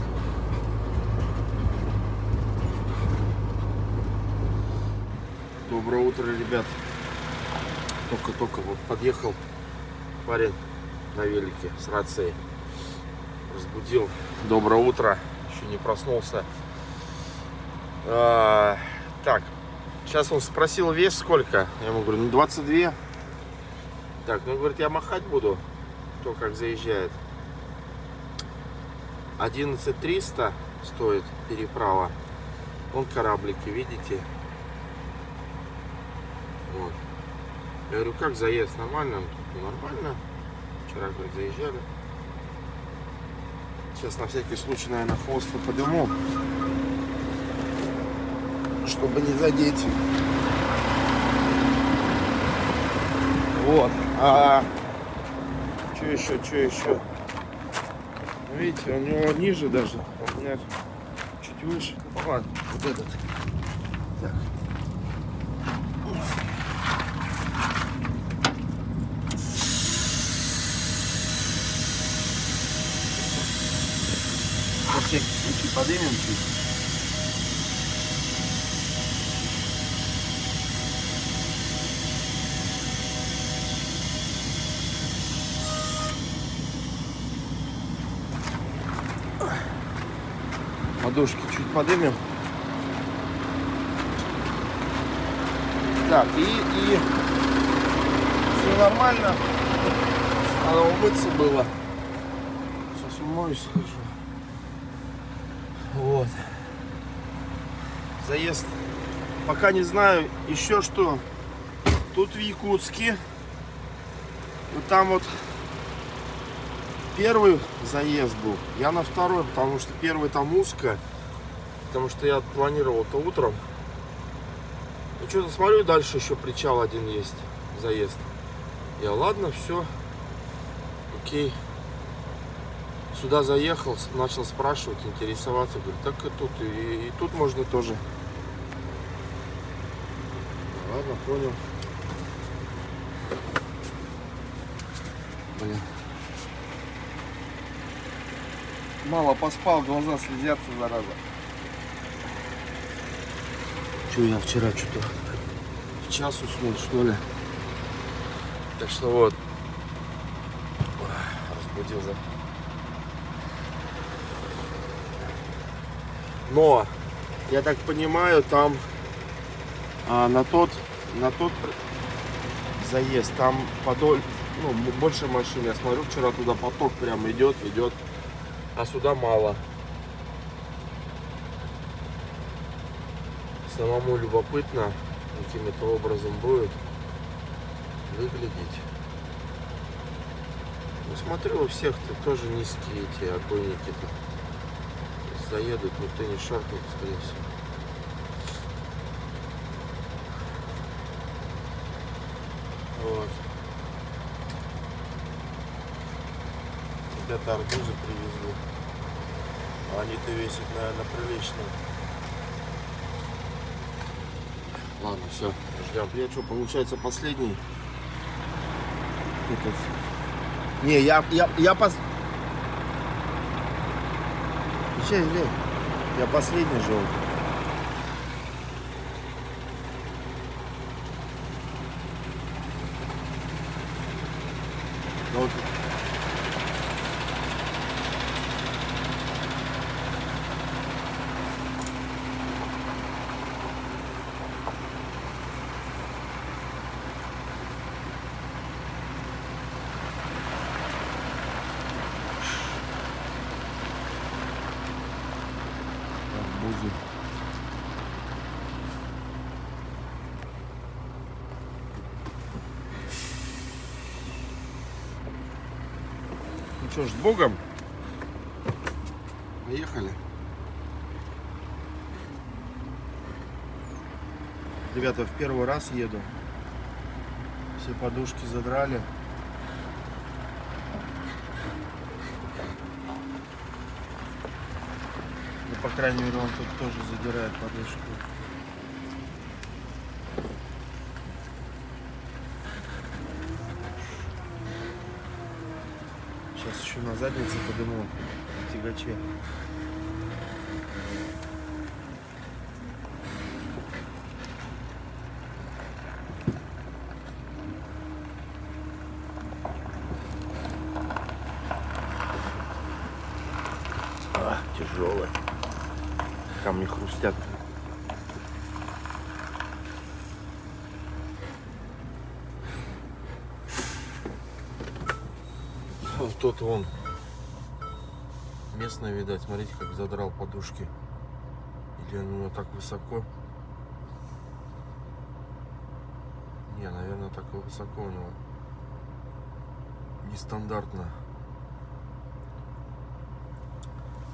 S1: Доброе утро, ребят. Только-только вот подъехал парень на велике с рацией. Разбудил. Доброе утро. Еще не проснулся. Так. Сейчас он спросил вес сколько. Я ему говорю, 22. Так, ну говорит, я махать буду. Кто как заезжает. 11300 стоит переправа. Вон кораблики, видите? Вот. Я говорю, как заезд? Нормально? Он такой, нормально. Вчера, говорит, заезжали. Сейчас на всякий случай, наверное, хвост подыму, чтобы не задеть. Вот. Что еще? Видите, у него ниже даже. У меня чуть выше. Ну, ладно, вот этот. Так. На всякий случай поднимем чуть. Подушки чуть поднимем. Так, и все нормально. Надо умыться было. Сейчас умоюсь, схожу. Вот. Заезд. Пока не знаю еще что. Тут в Якутске. Вот там вот первый заезд был. Я на второй, потому что первый там узко. Потому что я планировал-то утром. Ну что-то смотрю, дальше еще причал один есть. Заезд. Я, ладно, все. Окей. Сюда заехал, начал спрашивать, интересоваться. Говорю, так и тут, и тут можно тоже. Ладно, понял. Блин. Мало поспал, глаза слезятся, зараза. Че, я вчера что-то в час уснул, что ли? Так что вот. Разбудил за. Но, я так понимаю, там на тот заезд, там больше машин. Я смотрю, вчера туда поток прям идет, а сюда мало. Самому любопытно, каким это образом будет выглядеть. Ну, смотрю, у всех-то тоже низкие эти отбойники-то. Заедут, никто не шаркнет, скорее всего. Вот. Ребята арбузы привезли. Они-то весят, наверное, прилично. Ладно, все, ждем. Я что, получается, последний? Этот... Не, я Я последний жил. Вот. Арбузы. Ну что ж, с Богом. Поехали. Ребята, в первый раз еду. Все подушки задрали. Ну, по крайней мере, он тут тоже задирает подушку. Сейчас еще на заднице подыму на тягаче. Тяжелая. Камни хрустят. Вот тот вон. Местный, видать, смотрите, как задрал подушки. Или он у него так высоко. Не, наверное, так высоко у него. Нестандартно.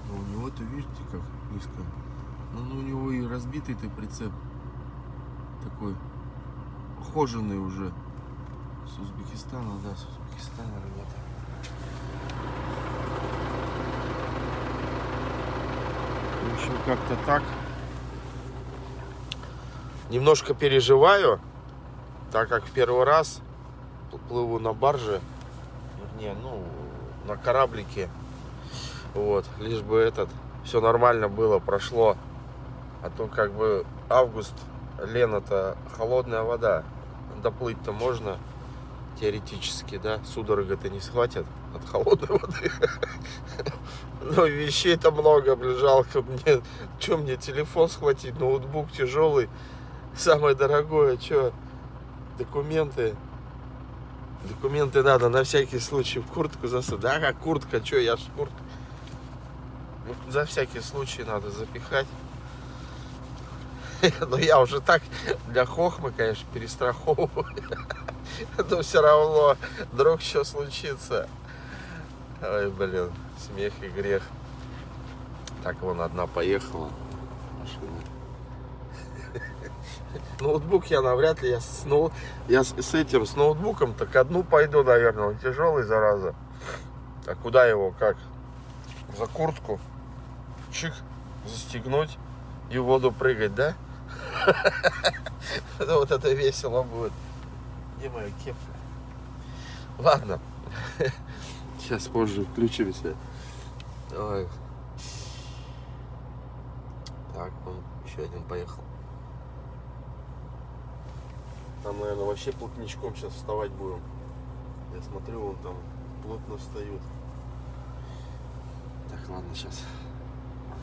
S1: Но у него-то, видите, как низко. Ну, у него и разбитый-то прицеп. Такой ухоженный уже. С Узбекистана, да, с Узбекистана, ребята. В общем, как-то так. Немножко переживаю, так как в первый раз плыву на барже, вернее, ну, на кораблике. Вот, лишь бы все нормально было, прошло. А то как бы август, лето-то холодная вода. Доплыть-то можно теоретически, да? Судорога-то не схватят от холодной воды. Ну, вещей-то много, блин, жалко мне. Че мне телефон схватить, ноутбук тяжелый. Самое дорогое, что? Документы. Документы надо на всякий случай в куртку засунуть. Да, как куртка, что я ж в куртке. Ну, за всякий случай надо запихать. Но я уже так для хохмы, конечно, перестраховываю. Но все равно вдруг что случится. Ой, блин, смех и грех. Так, вон одна поехала. Машина. Ноутбук я навряд ли, я с ноутбуком так одну пойду, наверное, он тяжелый, зараза. А куда его, как? За куртку, чик, застегнуть и в воду прыгать, да? Вот это весело будет. Где моя кепка? Ладно, сейчас позже включимся. Ой. Так, он еще один поехал. Там, наверное, вообще плотничком сейчас вставать будем. Я смотрю, вон там плотно встают. Так, ладно, сейчас.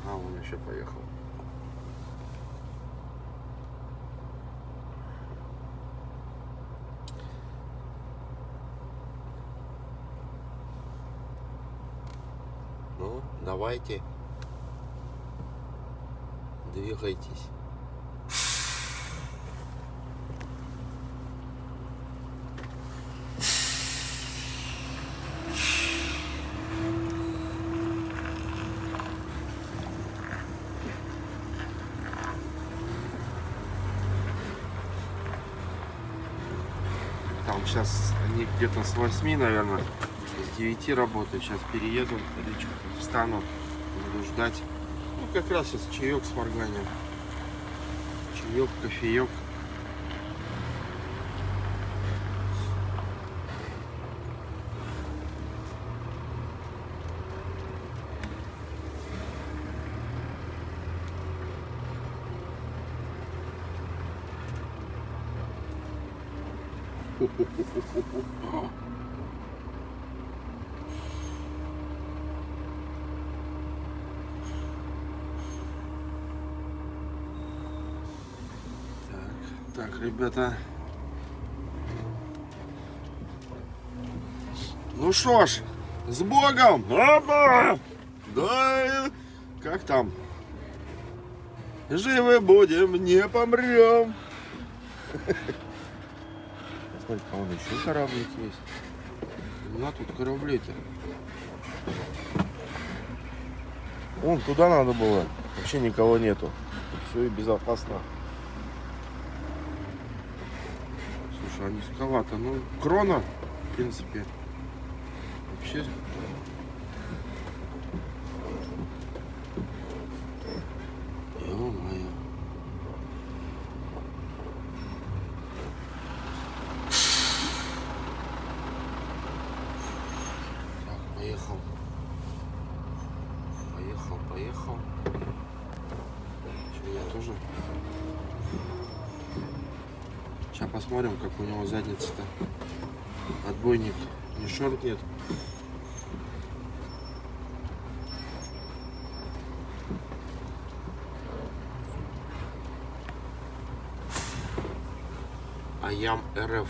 S1: Ага, он еще поехал. Ну, давайте. Двигайтесь. Там сейчас они где-то с 8, наверное, с 9 работают. Сейчас перееду, речку встану, буду ждать. Ну, как раз сейчас чаек с морганием. Чаек, кофеек. Так, ребята. Ну что ж, с Богом! Опа! Да, как там? Живы будем, не помрем. Смотрите, а вон еще кораблик есть. На тут кораблей-то. Вон туда надо было. Вообще никого нету. Все и безопасно. Слушай, а низковато. Ну, крона, в принципе. Вообще. Ё-моё. Поехал. Что, я тоже? Сейчас посмотрим, как у него задница-то. Отбойник не шоркнет. Аям РФ.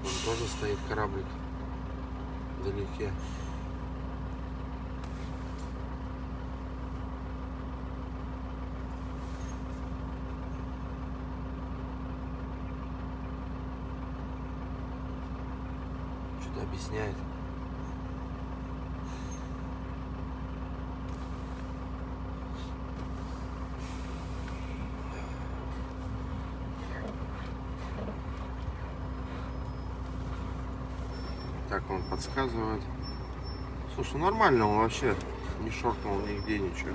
S1: Он тоже стоит кораблик вдалеке. что-то объясняет. Так он подсказывает. Слушай, нормально он вообще не шоркнул нигде ничего.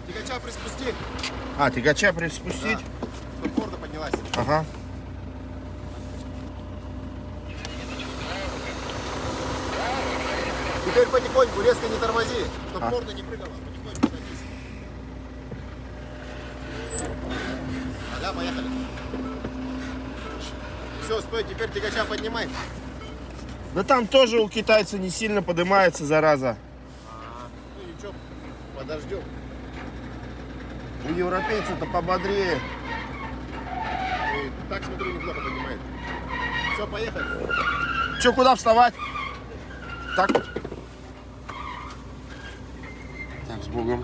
S5: Тягача приспусти.
S1: А, тягача приспустить?
S5: Чтоб морда поднялась.
S1: Ага.
S5: Теперь потихоньку, резко не тормози, чтоб
S1: А.
S5: морда не прыгала. Потихоньку садись. Ага, поехали. Все, стой, теперь тягача поднимай.
S1: Да там тоже у китайца не сильно поднимается, зараза.
S5: Ну ничего, подождем.
S1: У европейца-то пободрее.
S5: И так, смотрю, неплохо поднимает. Все, поехали.
S1: Че, куда вставать? Так. Так, с Богом.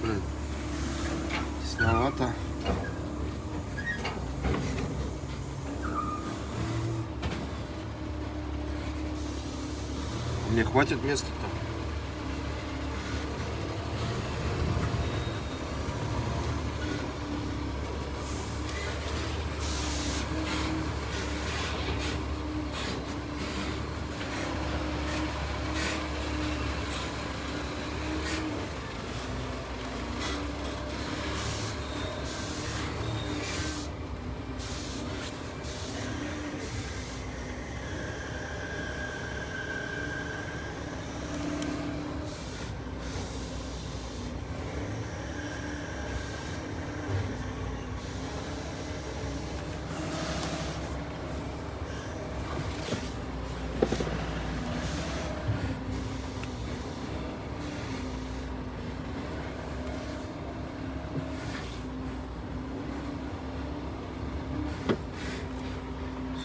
S1: Блин, тесновато. Мне хватит места-то.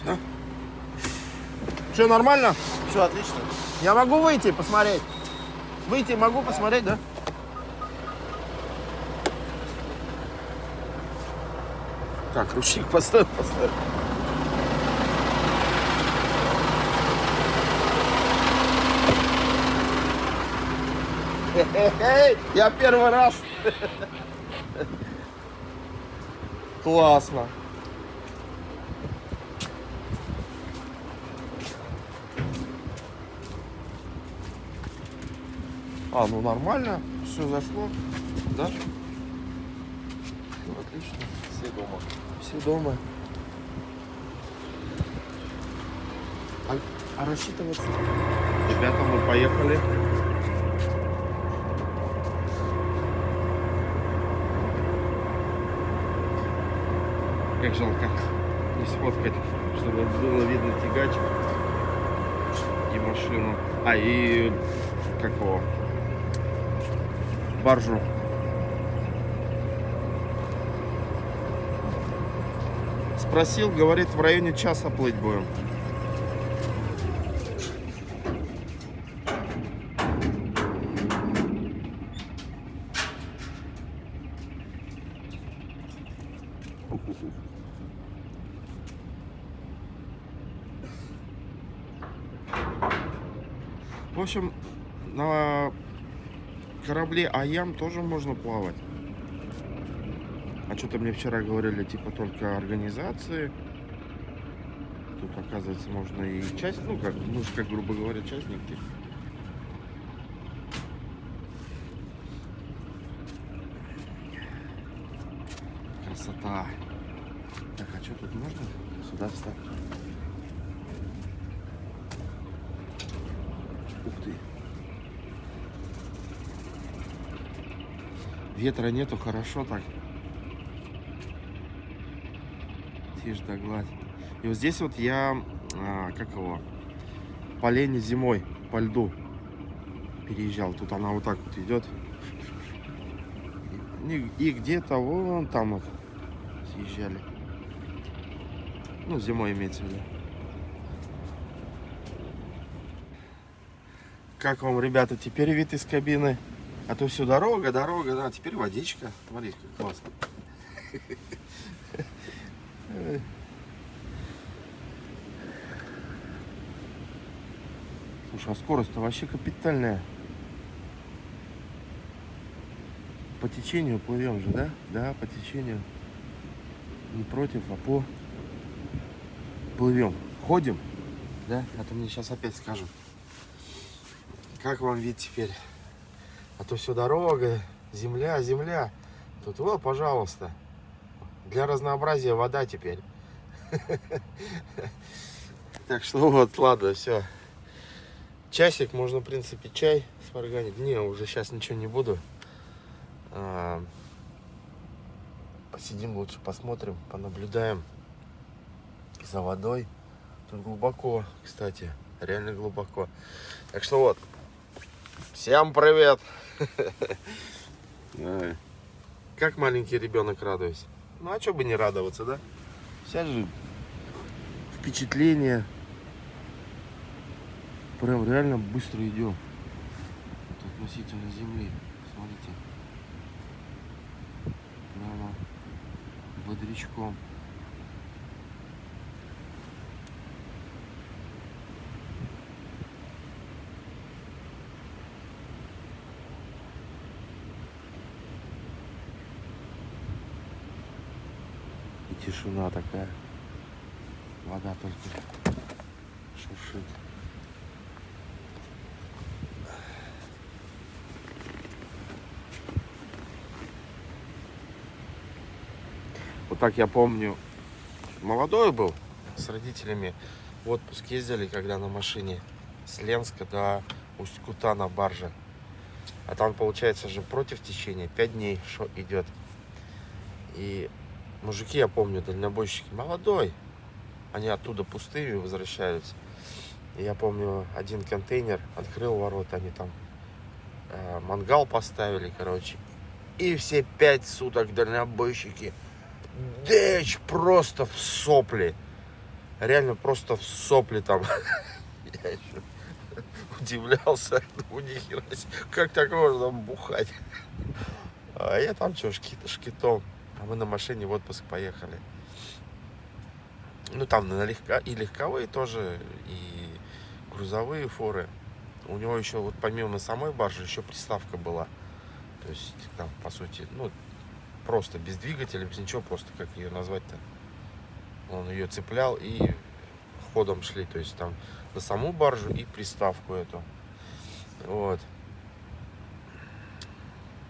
S1: Все? Что, нормально?
S5: Все, отлично.
S1: Я могу выйти посмотреть? Выйти могу посмотреть, да? Так, ручник поставь. Я первый раз. Классно. А, ну нормально, все зашло, да? Все отлично.
S5: Все дома.
S1: Все дома. А рассчитываться? Ребята, мы поехали. Как жалко не сфоткать, чтобы было видно тягач и машину. А, и как его? Баржу. Спросил, говорит, в районе часа плыть будем. В общем, на корабле Аям тоже можно плавать. А что-то мне вчера говорили, типа, только организации. Тут, оказывается, можно и часть, ну, как, мы же, как, грубо говоря, частники. Красота. Так, а что тут можно? Сюда встать. Ух ты. Ветра нету, хорошо так. Тишь да гладь. И вот здесь вот я, как его, по лени зимой, по льду переезжал. Тут она вот так вот идет. И где-то вон там вот съезжали. Ну, зимой имеется в виду. Как вам, ребята, теперь вид из кабины? А то все дорога, да, теперь водичка. Смотри, как классно. Слушай, а скорость-то вообще капитальная. По течению плывем же, да? Да, по течению. Не против, а по... Плывем. Ходим, да? А то мне сейчас опять скажут. Как вам вид теперь? А то все дорога, земля, земля. Тут вот, пожалуйста. Для разнообразия вода теперь. Так что вот, ладно, все. Часик, можно, в принципе, чай сварганить. Не, уже сейчас ничего не буду. Посидим лучше, посмотрим, понаблюдаем за водой. Тут глубоко, кстати, реально глубоко. Так что вот, всем привет! Как маленький ребенок радуюсь. Ну а что бы не радоваться, да? Сейчас же впечатление. Прям реально быстро идем. Вот относительно земли. Смотрите. Прямо бодрячком. И тишина такая. Вода только шуршит. Вот так я помню, молодой был, с родителями в отпуск ездили, когда на машине с Ленска до Усть-Кута на барже. А там, получается же, против течения 5 дней шо идет. И мужики, я помню, дальнобойщики, молодой, они оттуда пустыми возвращаются. И я помню, один контейнер открыл ворота, они там мангал поставили, короче. И все 5 суток дальнобойщики дичь просто в сопли. Реально просто в сопли там. Я еще удивлялся. У них как так можно бухать? А я там что, шкитом. А мы на машине в отпуск поехали. Ну там и легковые тоже, и грузовые фуры. У него еще вот помимо самой баржи еще приставка была. То есть там по сути, ну просто без двигателя, без ничего, просто как ее назвать-то. Он ее цеплял и ходом шли, то есть там на саму баржу и приставку эту. Вот.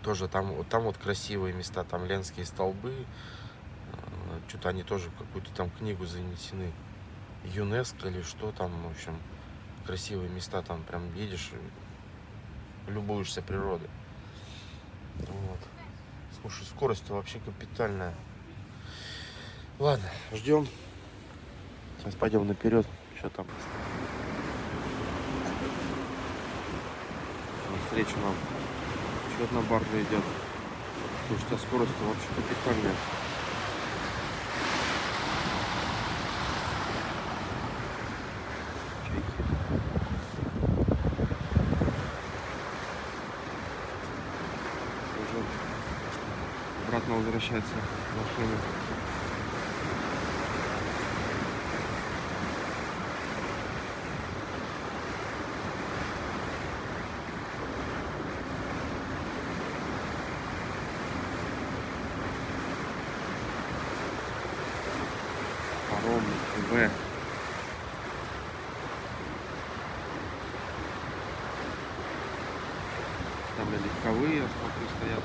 S1: Тоже там вот красивые места, там Ленские столбы. Что-то они тоже в какую-то там книгу занесены. ЮНЕСКО или что там, в общем, красивые места, там прям едешь и любуешься природой. Вот. Слушай, скорость вообще капитальная. Ладно, ждем. Сейчас пойдем наперед. Что там? Навстречу нам еще одна баржа идет. Потому что скорость вообще капитальная. Обратно возвращается машина. Паром ТВ. Там и легковые, я смотрю, стоят.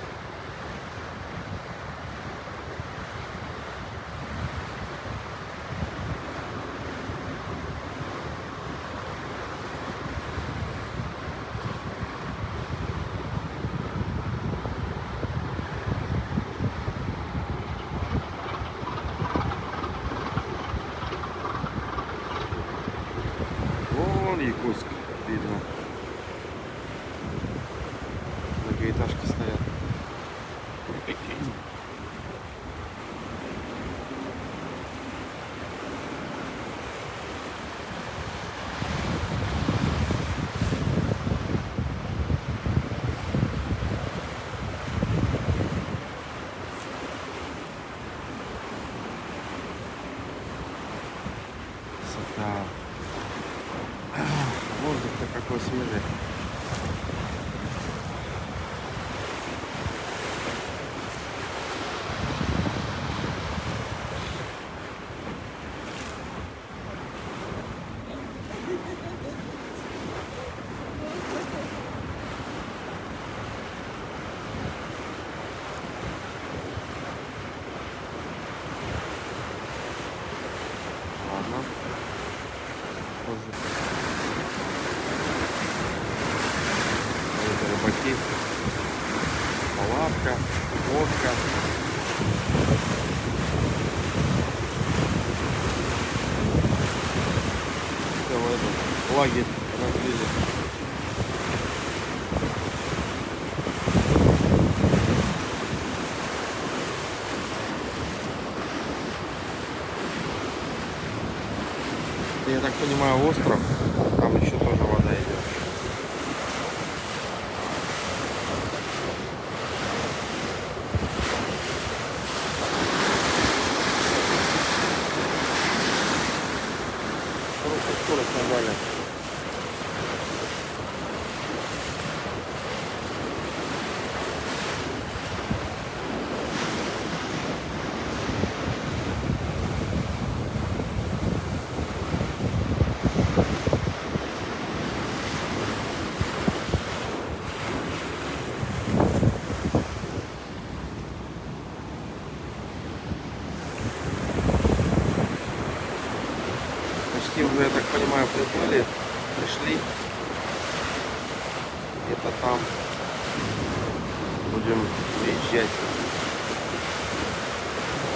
S1: Иркутск видно. Многоэтажки стоят. Красота. Воздух-то какой свежий. Ладно. Тоже. Это рыбаки. Палатка, лодка. Все в этом лагерь разбили. Я так понимаю, остров, там еще тоже вода идет. Хорошую скорость набрали. Почти уже, я так понимаю, пришли. Где-то там будем выезжать.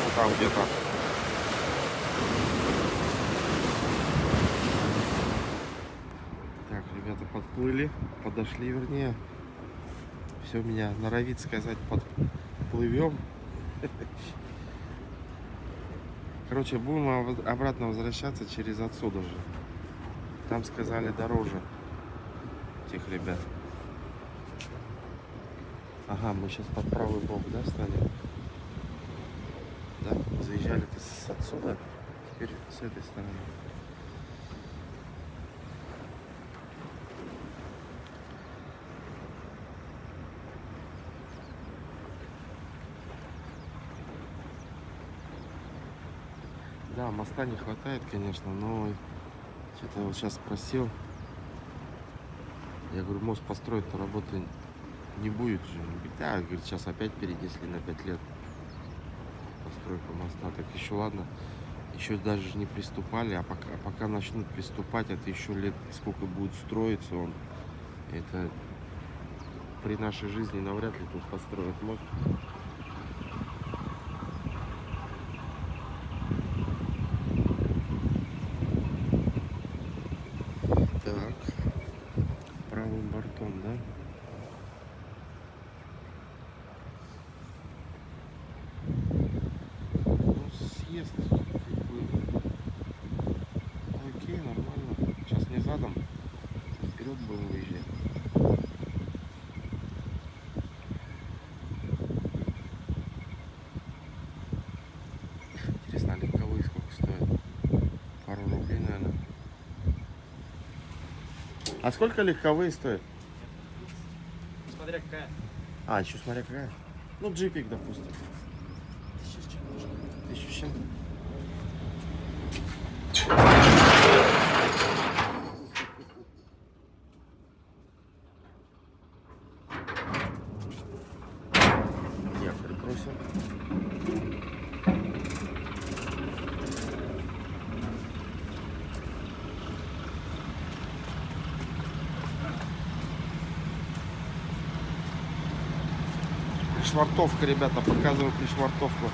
S1: Ну, там где-то. Так, ребята подплыли, подошли, вернее. Все меня норовит сказать, подплывем. Короче, будем обратно возвращаться через отсюда же. Там сказали дороже тех ребят. Ага, мы сейчас под правый бок, да, станем? Да, заезжали-то с отсюда, теперь с этой стороны. Да, моста не хватает, конечно, но что-то я вот сейчас спросил. Я говорю, мост построить, то работы не будет же. Он говорит, да, говорит, сейчас опять перенесли на 5 лет постройку моста. Так еще ладно, еще даже не приступали, а пока начнут приступать, это еще лет сколько будет строиться он. Это при нашей жизни навряд ли тут построят мост. Так, правым бортом, да? Ну, съезд. Окей, нормально. Сейчас не задом, вперед будем выезжать. Интересно, а легковые сколько стоят? Пару рублей, наверное. А сколько легковые стоят?
S6: Смотря какая.
S1: А, еще смотря какая. Ну, джипик, допустим.
S6: 1000 с чем-то.
S1: 1000 с чем-то. Якорь бросил. Пришвартовка, ребята, показываю пришвартовку.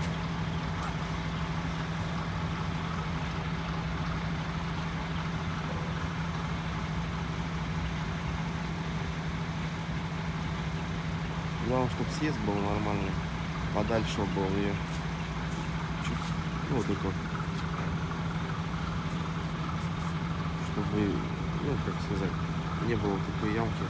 S1: Главное, чтобы съезд был нормальный. Подальше был ее. Ну, вот это. Чтобы, ну, как сказать, не было такой ямки.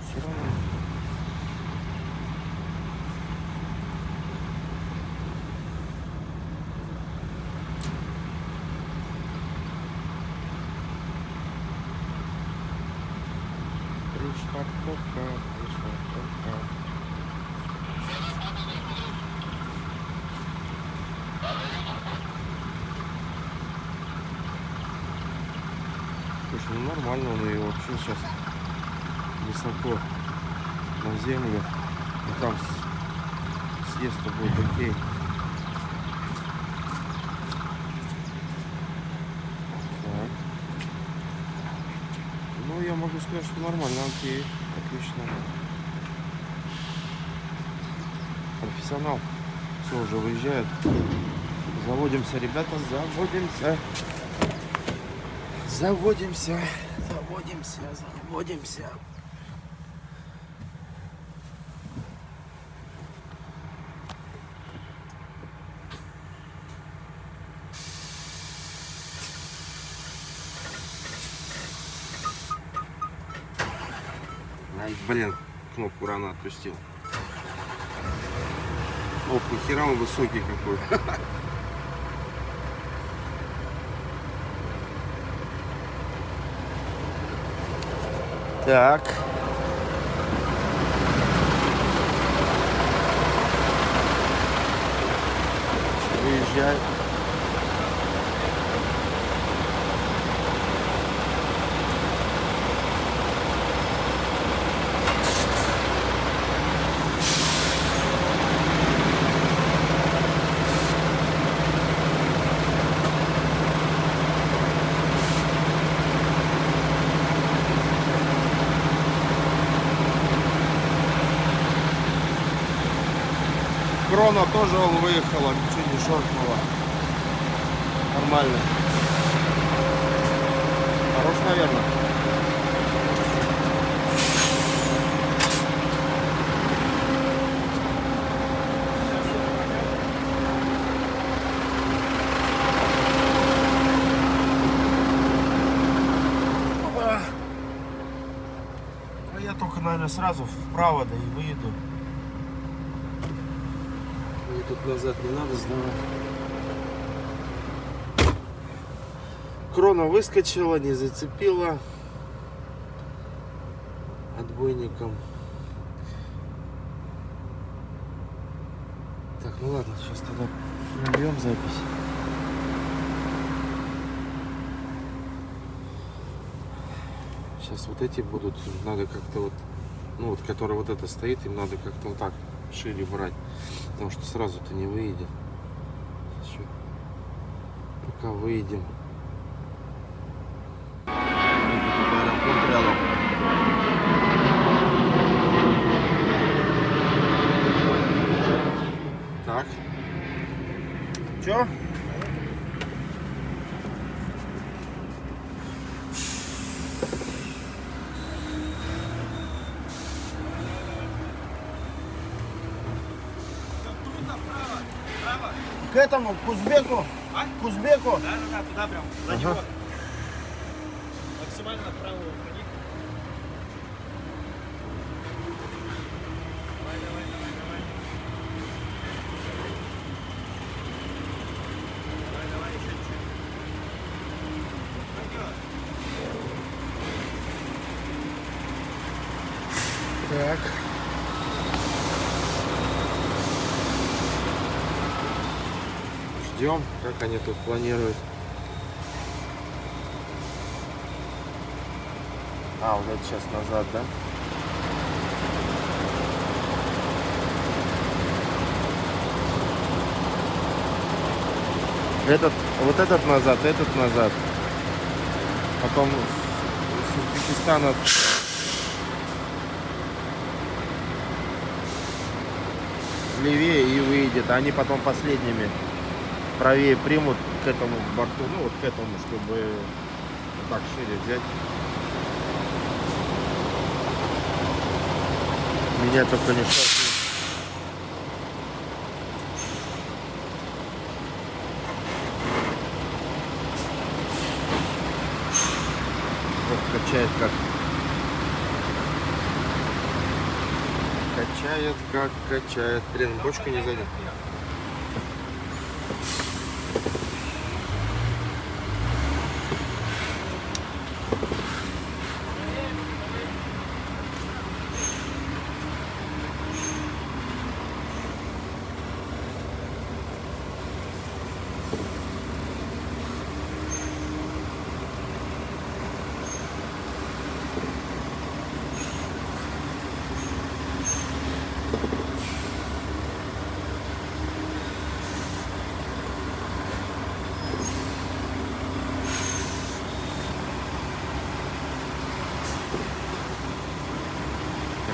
S1: Все равно. Пришвартовка, пришвартовка. Слушай, ну нормально он и вообще сейчас высоко на землю. И там съезд-то будет окей. Так. Ну, я могу сказать, что нормально, окей, отлично. Профессионал. Все, уже выезжает. Заводимся, ребята, заводимся. Заводимся, заводимся, заводимся. Ай, блин, кнопку рано отпустил. Ох, нихера он высокий какой. Так. Выезжай. Крона тоже он выехала, ничего не шоркнуло. Нормально. Хорош, наверное. Опа. А я только, наверное, сразу вправо, да и выеду. Мне тут назад не надо сдавать. Крона выскочила, не зацепила отбойником. Так, ну ладно, сейчас тогда набьем запись. Сейчас вот эти будут, надо как-то вот, ну вот, который вот это стоит, им надо как-то вот так шире брать, потому что сразу-то не выедет. Еще пока выедем. Так. Чё? К этому, к Узбеку?
S6: А?
S1: К Узбеку?
S6: Да, туда прям, за него. Максимально вправо уходи. Давай, давай, давай, давай. Давай, давай, еще чуть-чуть. Пойдет.
S1: Так. Ждем, как они тут планируют. А, вот это сейчас назад, да? Вот этот назад. Потом с Узбекистана. левее и выйдет. Они потом последними правее примут к этому борту, ну вот к этому, чтобы вот так шире взять. Меня только не шарпнет. Вот качает как. Качает как качает. Блин, бочка не задет.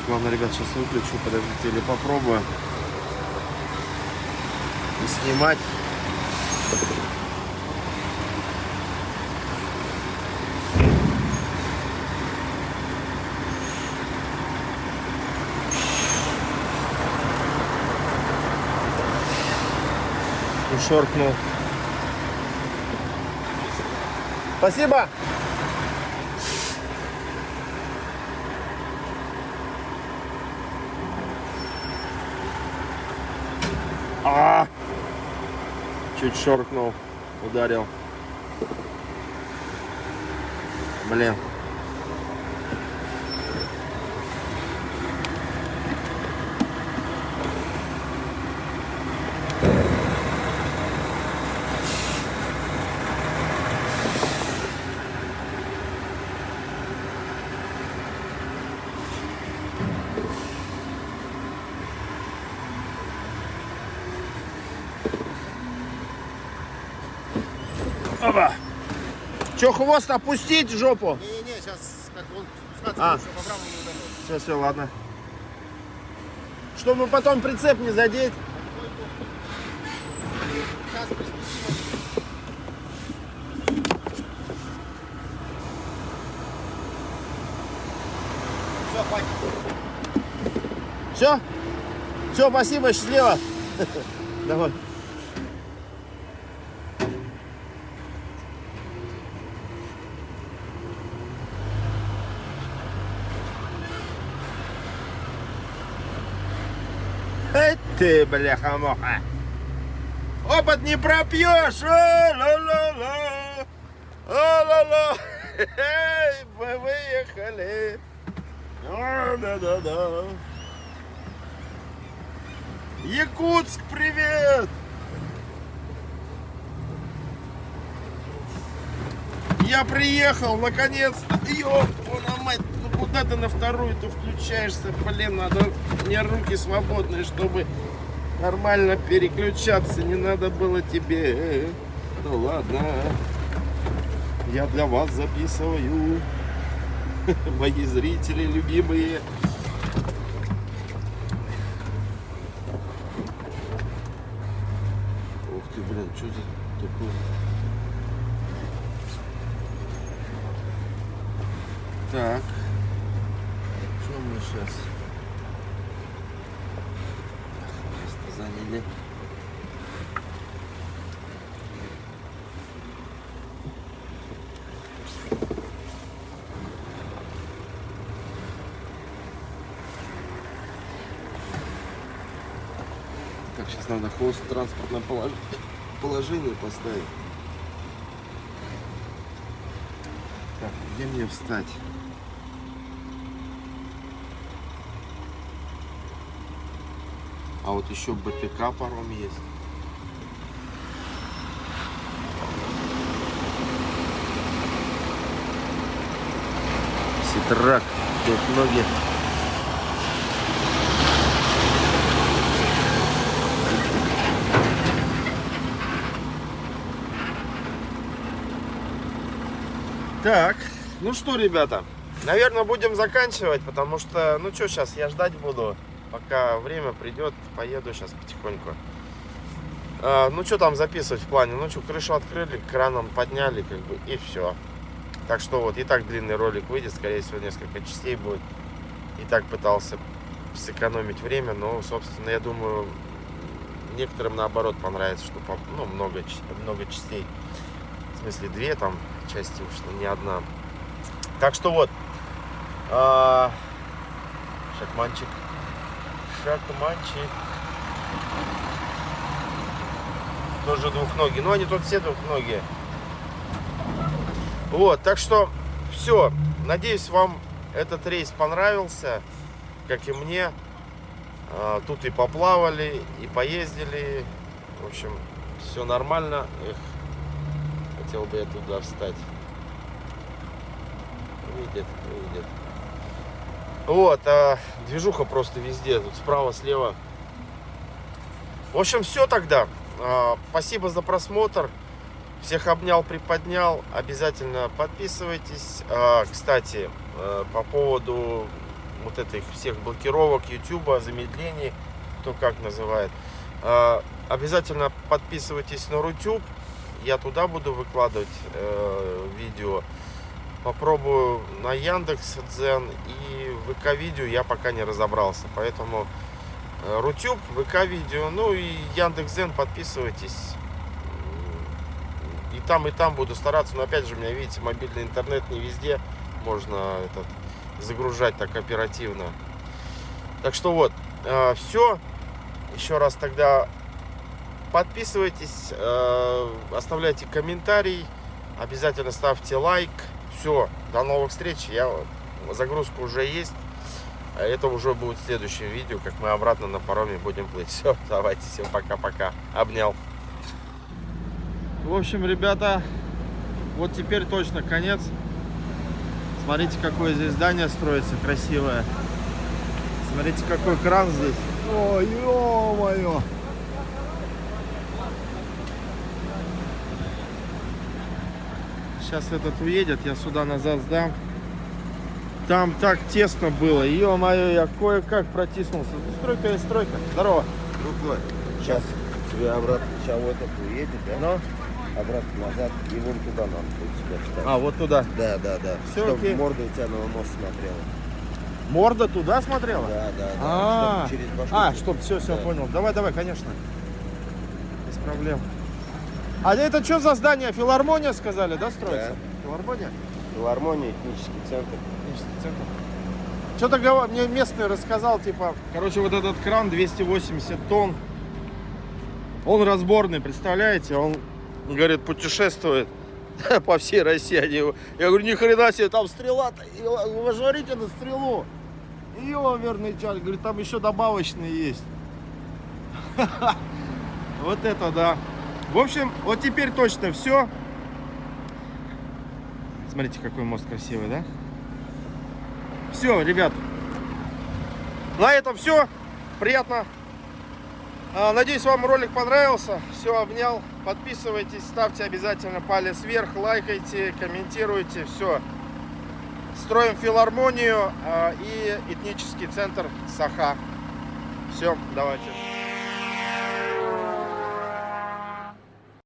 S1: Ладно, ребят, сейчас выключу, подождите, или попробую и снимать. И шоркнул. Спасибо. Чуть шоркнул, ударил. Блин. Оба. Че, хвост опустить в жопу?
S5: Не-не-не, сейчас как он спускаться,
S1: А.
S5: будет, чтобы по правому не ударил.
S1: Все, ладно. Чтобы потом прицеп не задеть.
S5: Сейчас приспустим. Все, хватит.
S1: Все? Все, спасибо, счастливо. Давай. Эй ты, бляха-муха. Опыт не пропьешь. О-ла-ла-ла. О-ла-ла. Эй, мы выехали. О-да-да-да. Якутск, привет. Я приехал, наконец-то. Ёпана мать, ну куда ты на вторую-то включаешься? Блин, надо, у меня руки свободные, чтобы нормально переключаться. Не надо было тебе. Ну ладно. Я для вас записываю. Мои зрители любимые. Ух ты, блин, что за такое? Так, что мы сейчас? Место заняли. Так, сейчас надо хвост транспортное положение поставить. Так, где мне встать? А вот еще БТК паром есть. Ситрак, тут ноги. Так, ну что, ребята, наверное, будем заканчивать, потому что, ну что, сейчас я ждать буду. Пока время придет, поеду сейчас потихоньку. Ну, что там записывать в плане? Ну, что, крышу открыли, краном подняли, как бы, и все. Так что вот, и так длинный ролик выйдет, скорее всего, несколько частей будет. И так пытался сэкономить время, но, собственно, я думаю, некоторым, наоборот, понравится, что ну, много частей. В смысле, 2 там части уж, не одна. Так что вот. Шакманчик. Тоже двухногие. Ну, они тут все двухногие. Вот, так что все. Надеюсь, вам этот рейс понравился, как и мне. Тут и поплавали, и поездили. В общем, все нормально. Эх, хотел бы я туда встать. Видит. Вот, движуха просто везде. Тут справа, слева. В общем, все тогда. Спасибо за просмотр. Всех обнял, приподнял. Обязательно подписывайтесь. Кстати, по поводу вот этих всех блокировок YouTube, замедлений, кто как называет. Обязательно подписывайтесь на Рутюб. Я туда буду выкладывать видео. Попробую на Яндекс.Дзен и ВК-видео я пока не разобрался. Поэтому Рутюб, ВК-видео, ну и Яндекс.Дзен подписывайтесь. И там буду стараться. Но опять же, у меня, видите, мобильный интернет не везде можно загружать так оперативно. Так что вот, все. Еще раз тогда подписывайтесь, оставляйте комментарий, обязательно ставьте лайк. Все, до новых встреч. Загрузка уже есть. А это уже будет следующее видео, как мы обратно на пароме будем плыть. Все, давайте, всем пока-пока. Обнял. В общем, ребята, вот теперь точно конец. Смотрите, какое здесь здание строится красивое. Смотрите, какой кран здесь. Ой, ё-моё. Сейчас этот уедет, я сюда назад сдам. Там так тесно было. Ё-моё, я кое-как протиснулся. Ну, стройка есть стройка. Здорово.
S5: Крутой. Сейчас тебе обратно, сейчас вот это уедет, да?
S1: Ну?
S5: Обратно назад и вон туда нам будет сюда встать.
S1: А, вот туда.
S5: Да.
S1: Всё
S5: Чтобы
S1: окей.
S5: морда у тебя на мост смотрела.
S1: Морда туда смотрела?
S5: Да. Чтобы через башку.
S1: Чтоб все,
S5: Да.
S1: понял. Давай, конечно. Без проблем. А это что за здание? Филармония, сказали, да, строится?
S5: Да.
S1: Филармония?
S5: Филармония, этнический центр.
S1: Что-то мне местный рассказал, типа, короче, вот этот кран 280 тонн, он разборный, представляете? Он, говорит, путешествует по всей России. Я говорю, ни хрена себе, там стрела-то, вы смотрите на стрелу. Ёверный чай, говорит, там еще добавочные есть. Вот это да. В общем, вот теперь точно все. Смотрите, какой мост красивый, да? Все, ребят. На этом все. Приятно. Надеюсь, вам ролик понравился. Все, обнял. Подписывайтесь, ставьте обязательно палец вверх, лайкайте, комментируйте. Все. Строим филармонию и этнический центр Саха. Все, давайте.